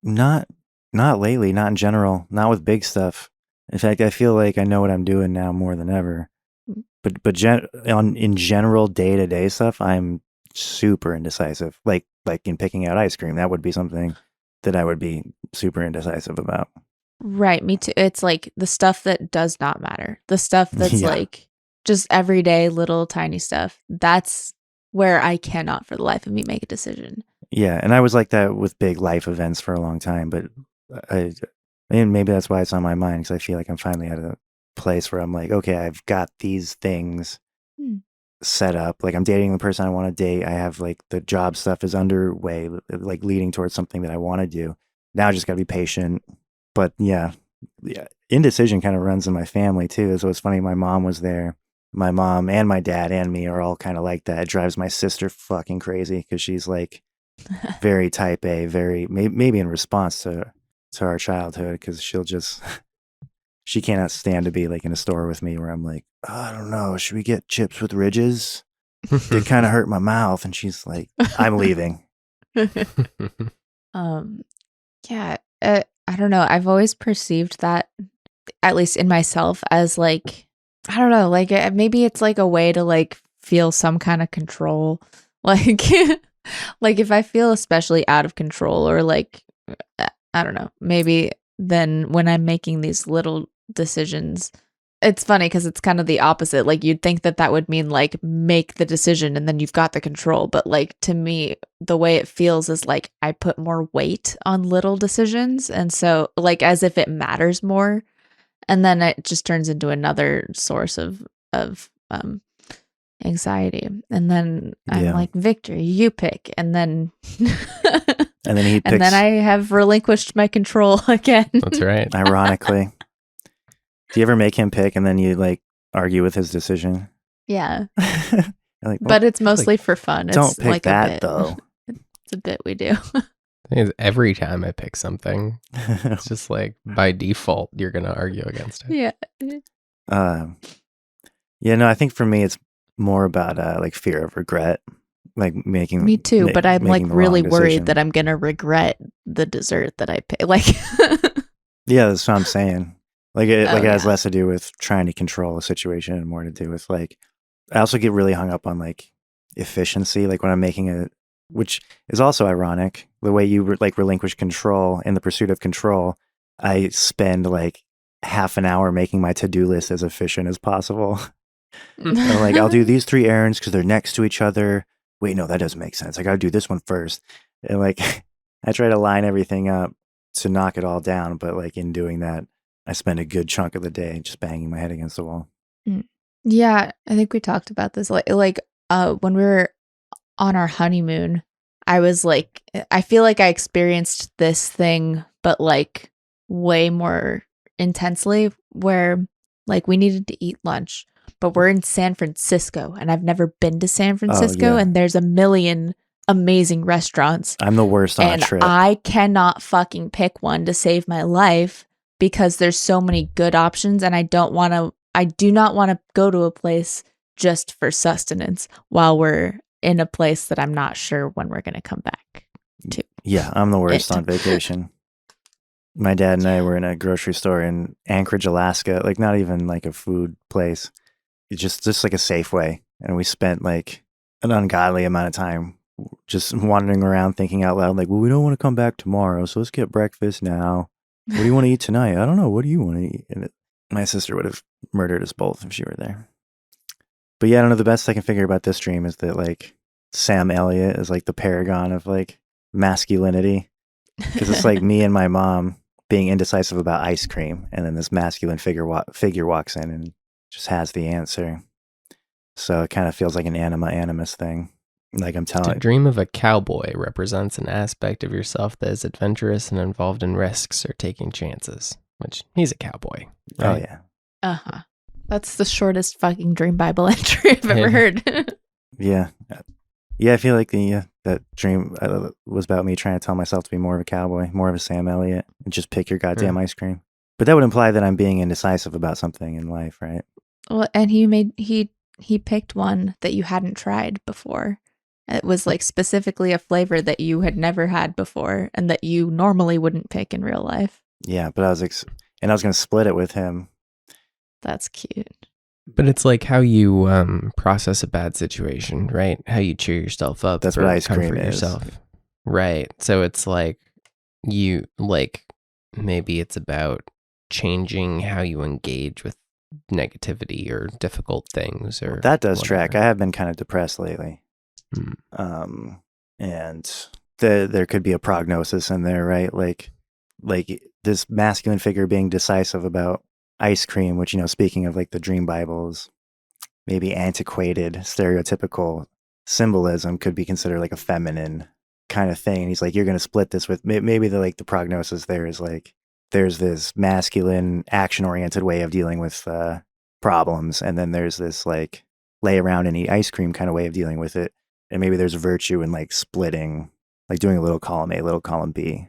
Not lately, not in general, not with big stuff. In fact, I feel like I know what I'm doing now more than ever. But in general day-to-day stuff, I'm super indecisive. Like in picking out ice cream, that would be something that I would be super indecisive about. Right, me too. It's like the stuff that does not matter. The stuff that's Yeah. like just everyday little tiny stuff. That's where I cannot for the life of me make a decision. Yeah, and I was like that with big life events for a long time, but and maybe that's why it's on my mind, because I feel like I'm finally at a place where I'm like, okay, I've got these things set up. Like I'm dating the person I want to date. I have like the job stuff is underway, like leading towards something that I want to do. Now I just got to be patient. But yeah, indecision kind of runs in my family too. So it's funny, my mom was there. My mom and my dad and me are all kind of like that. It drives my sister fucking crazy because she's like very type A, very maybe in response to our childhood, because she cannot stand to be like in a store with me where I'm like, oh, I don't know, should we get chips with ridges? They kind of hurt my mouth, and she's like, I'm leaving. Yeah, I don't know. I've always perceived that, at least in myself, as like, I don't know, like maybe it's like a way to like feel some kind of control. Like, like if I feel especially out of control or like, I don't know, maybe then when I'm making these little decisions, it's funny because it's kind of the opposite. Like you'd think that would mean like make the decision and then you've got the control. But like to me, the way it feels is like I put more weight on little decisions. And so like as if it matters more. And then it just turns into another source of anxiety. And then I'm like, Victor, you pick. And then And then he picks, and then I have relinquished my control again. That's right. ironically. Do you ever make him pick and then you like argue with his decision? Yeah. Like, But it's mostly for fun. don't It's pick like that a bit. though. It's a bit we do. Thing is, every time I pick something, it's just like by default, you're going to argue against it. Yeah. Yeah, no, I think for me it's more about like fear of regret, like making Me too, but I'm like making the really wrong worried decision. that I'm going to regret the dessert that I pick. Like, Yeah, that's what I'm saying. Like it has yeah. less to do with trying to control a situation and more to do with like, I also get really hung up on like efficiency. Like when I'm making which is also ironic, the way you relinquish control in the pursuit of control. I spend like half an hour making my to-do list as efficient as possible. And like, I'll do these 3 errands because they're next to each other. Wait, no, that doesn't make sense. I got to do this one first. And like, I try to line everything up to knock it all down, but like in doing that, I spend a good chunk of the day just banging my head against the wall. Yeah, I think we talked about this. When we were on our honeymoon, I was like, I feel like I experienced this thing, but like way more intensely, where like we needed to eat lunch, but we're in San Francisco and I've never been to San Francisco, yeah. and there's a million amazing restaurants. I'm the worst on And a trip. I cannot fucking pick one to save my life because there's so many good options, and I do not want to go to a place just for sustenance while we're in a place that I'm not sure when we're going to come back to. Yeah, I'm the worst on vacation. My dad and I were in a grocery store in Anchorage, Alaska, like not even like a food place. It's just like a Safeway. And we spent like an ungodly amount of time just wandering around thinking out loud, like, well, we don't want to come back tomorrow, so let's get breakfast now. What do you want to eat tonight? I don't know. What do you want to eat? And my sister would have murdered us both if she were there. But yeah, I don't know. The best I can figure about this dream is that like Sam Elliott is like the paragon of like masculinity. Because it's like me and my mom being indecisive about ice cream, and then this masculine figure walks in and just has the answer. So it kind of feels like an animus thing. Like I'm telling To dream of a cowboy represents an aspect of yourself that is adventurous and involved in risks or taking chances, which he's a cowboy. Right? Oh yeah. Uh-huh. That's the shortest fucking dream Bible entry I've ever heard. Yeah. Yeah, I feel like that dream was about me trying to tell myself to be more of a cowboy, more of a Sam Elliott, and just pick your goddamn ice cream. But that would imply that I'm being indecisive about something in life, right? Well, and he picked one that you hadn't tried before. It was like specifically a flavor that you had never had before and that you normally wouldn't pick in real life. Yeah, but I was going to split it with him. That's cute. But it's like how you process a bad situation, right? How you cheer yourself up. That's or what ice cream comfort is. yourself. Right. So it's like maybe it's about changing how you engage with negativity or difficult things, or That does whatever. track. I have been kind of depressed lately. And there could be a prognosis in there, right? Like this masculine figure being decisive about ice cream, which, speaking of like the dream Bibles, maybe antiquated, stereotypical symbolism could be considered like a feminine kind of thing. And he's like, you're going to split this with maybe the prognosis there is like, there's this masculine action-oriented way of dealing with problems. And then there's this like lay around and eat ice cream kind of way of dealing with it. And maybe there's virtue in like splitting, like doing a little column A, little column B,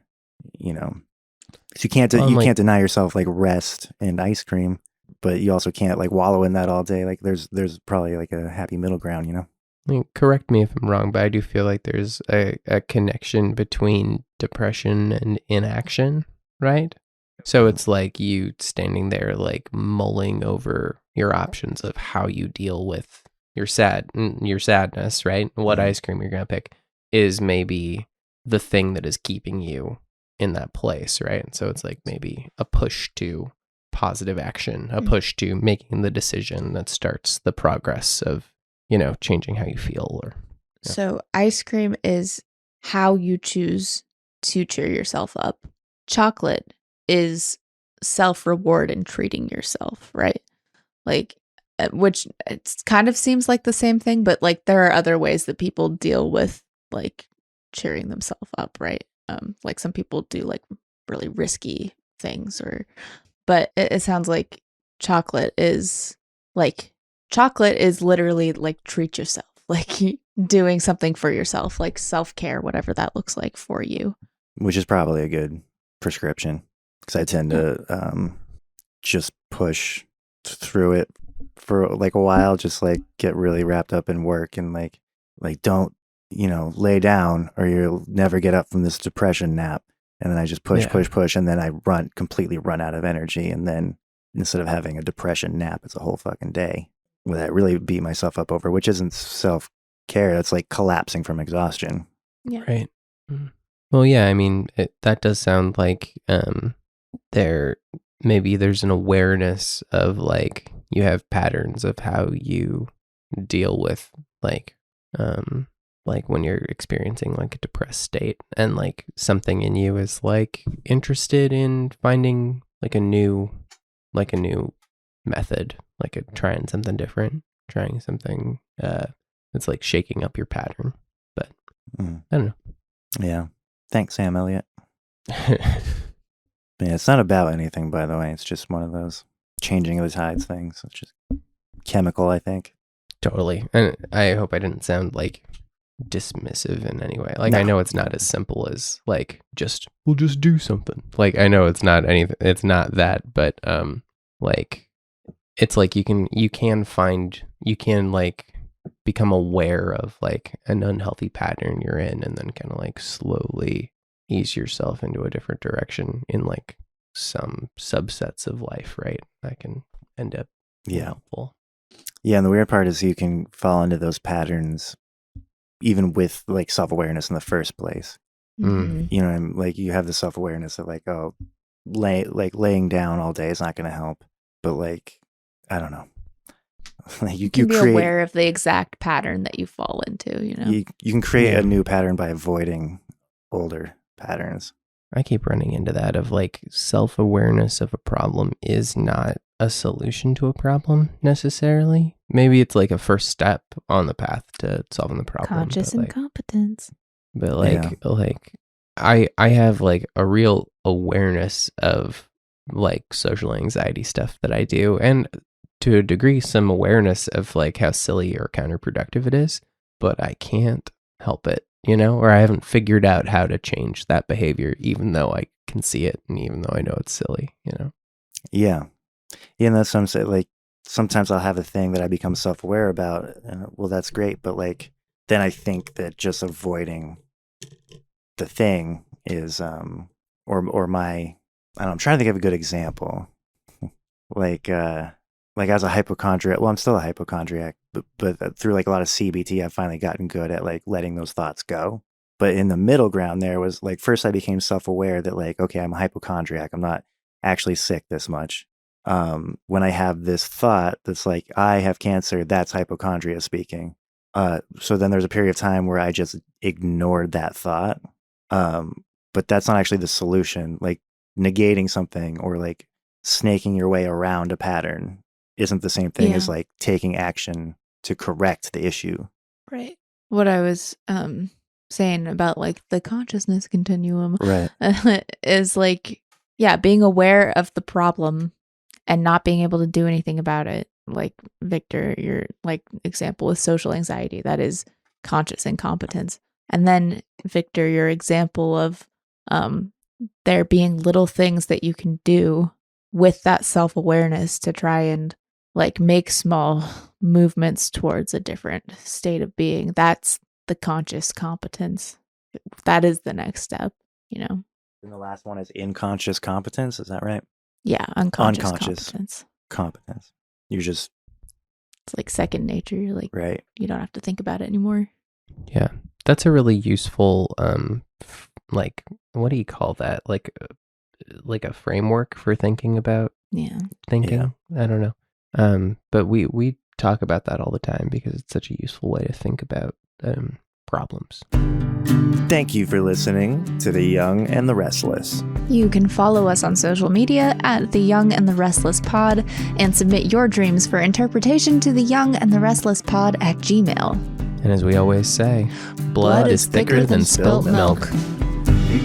So you can't can't deny yourself like rest and ice cream, but you also can't like wallow in that all day. Like there's probably like a happy middle ground, I mean, correct me if I'm wrong, but I do feel like there's a connection between depression and inaction, right? So it's like you standing there like mulling over your options of how you deal with your sadness, right? What ice cream you're going to pick is maybe the thing that is keeping you in that place, right? So it's like maybe a push to positive action, a push to making the decision that starts the progress of, changing how you feel. So ice cream is how you choose to cheer yourself up. Chocolate is self-reward and treating yourself, right? Like, which it kind of seems like the same thing, but like there are other ways that people deal with like cheering themselves up, right? Like some people do like really risky things, but it sounds like chocolate is literally like treat yourself, like doing something for yourself, like self-care, whatever that looks like for you. which is probably a good prescription because I tend to just push through it for like a while, just like get really wrapped up in work and like don't lay down or you'll never get up from this depression nap. And then I just push, and then I completely run out of energy. And then instead of having a depression nap, it's a whole fucking day where I really beat myself up over, which isn't self-care. That's like collapsing from exhaustion. Yeah. Right. Well, yeah, I mean, that does sound like there's an awareness of like you have patterns of how you deal with like like when you're experiencing like a depressed state and like something in you is like interested in finding like a new method, like trying something different, trying something that's like shaking up your pattern. But I don't know. Yeah. Thanks, Sam Elliott. Yeah, it's not about anything, by the way. It's just one of those changing of the tides things. It's just chemical, I think. Totally. And I hope I didn't sound like dismissive in any way. Like, No. I know it's not as simple as like we'll just do something. Like, I know it's not anything, it's not that, but like it's like you can like become aware of like an unhealthy pattern you're in, and then kind of like slowly ease yourself into a different direction in like some subsets of life, right? That can end up being helpful. Yeah, and the weird part is you can fall into those patterns even with like self-awareness in the first place. Mhm. You know, like you have the self-awareness that like, oh, laying down all day is not going to help. But like, I don't know. Like You can be aware of the exact pattern that you fall into, you know? You can create Yeah. a new pattern by avoiding older patterns. I keep running into that of like self-awareness of a problem is not a solution to a problem necessarily. Maybe it's like a first step on the path to solving the problem. Conscious but, like, incompetence. But like I have like a real awareness of like social anxiety stuff that I do, and to a degree some awareness of like how silly or counterproductive it is, but I can't help it, you know, or I haven't figured out how to change that behavior even though I can see it and even though I know it's silly, you know. Yeah, and that's what I'm saying. Like sometimes I'll have a thing that I become self-aware about, and well, that's great, but like then I think that just avoiding the thing is or my, I don't know, I'm trying to think of a good example. like as a hypochondriac, well, I'm still a hypochondriac, but through like a lot of CBT, I've finally gotten good at like letting those thoughts go. But in the middle ground there was like, first I became self-aware that like, okay, I'm a hypochondriac. I'm not actually sick this much. When I have this thought that's like, I have cancer, that's hypochondria speaking. So then there's a period of time where I just ignored that thought. But that's not actually the solution. Like negating something or like snaking your way around a pattern isn't the same thing as like taking action to correct the issue. Right. What I was saying about like the consciousness continuum Right. is like, yeah, being aware of the problem and not being able to do anything about it. Like Victor, your like example with social anxiety, that is conscious incompetence. And then Victor, your example of there being little things that you can do with that self-awareness to try and like make small movements towards a different state of being. That's the conscious competence. That is the next step, you know? And the last one is unconscious competence. Is that right? Yeah, unconscious competence. You just, it's like second nature. You're like, right. You don't have to think about it anymore. Yeah. That's a really useful, like, what do you call that? Like a framework for thinking about thinking. Yeah. I don't know. But we talk about that all the time because it's such a useful way to think about problems. Thank you for listening to The Young and the Restless. You can follow us on social media at The Jung and the Restless Pod and submit your dreams for interpretation to The Jung and the Restless Pod at Gmail. And as we always say, blood is thicker than spilt milk. You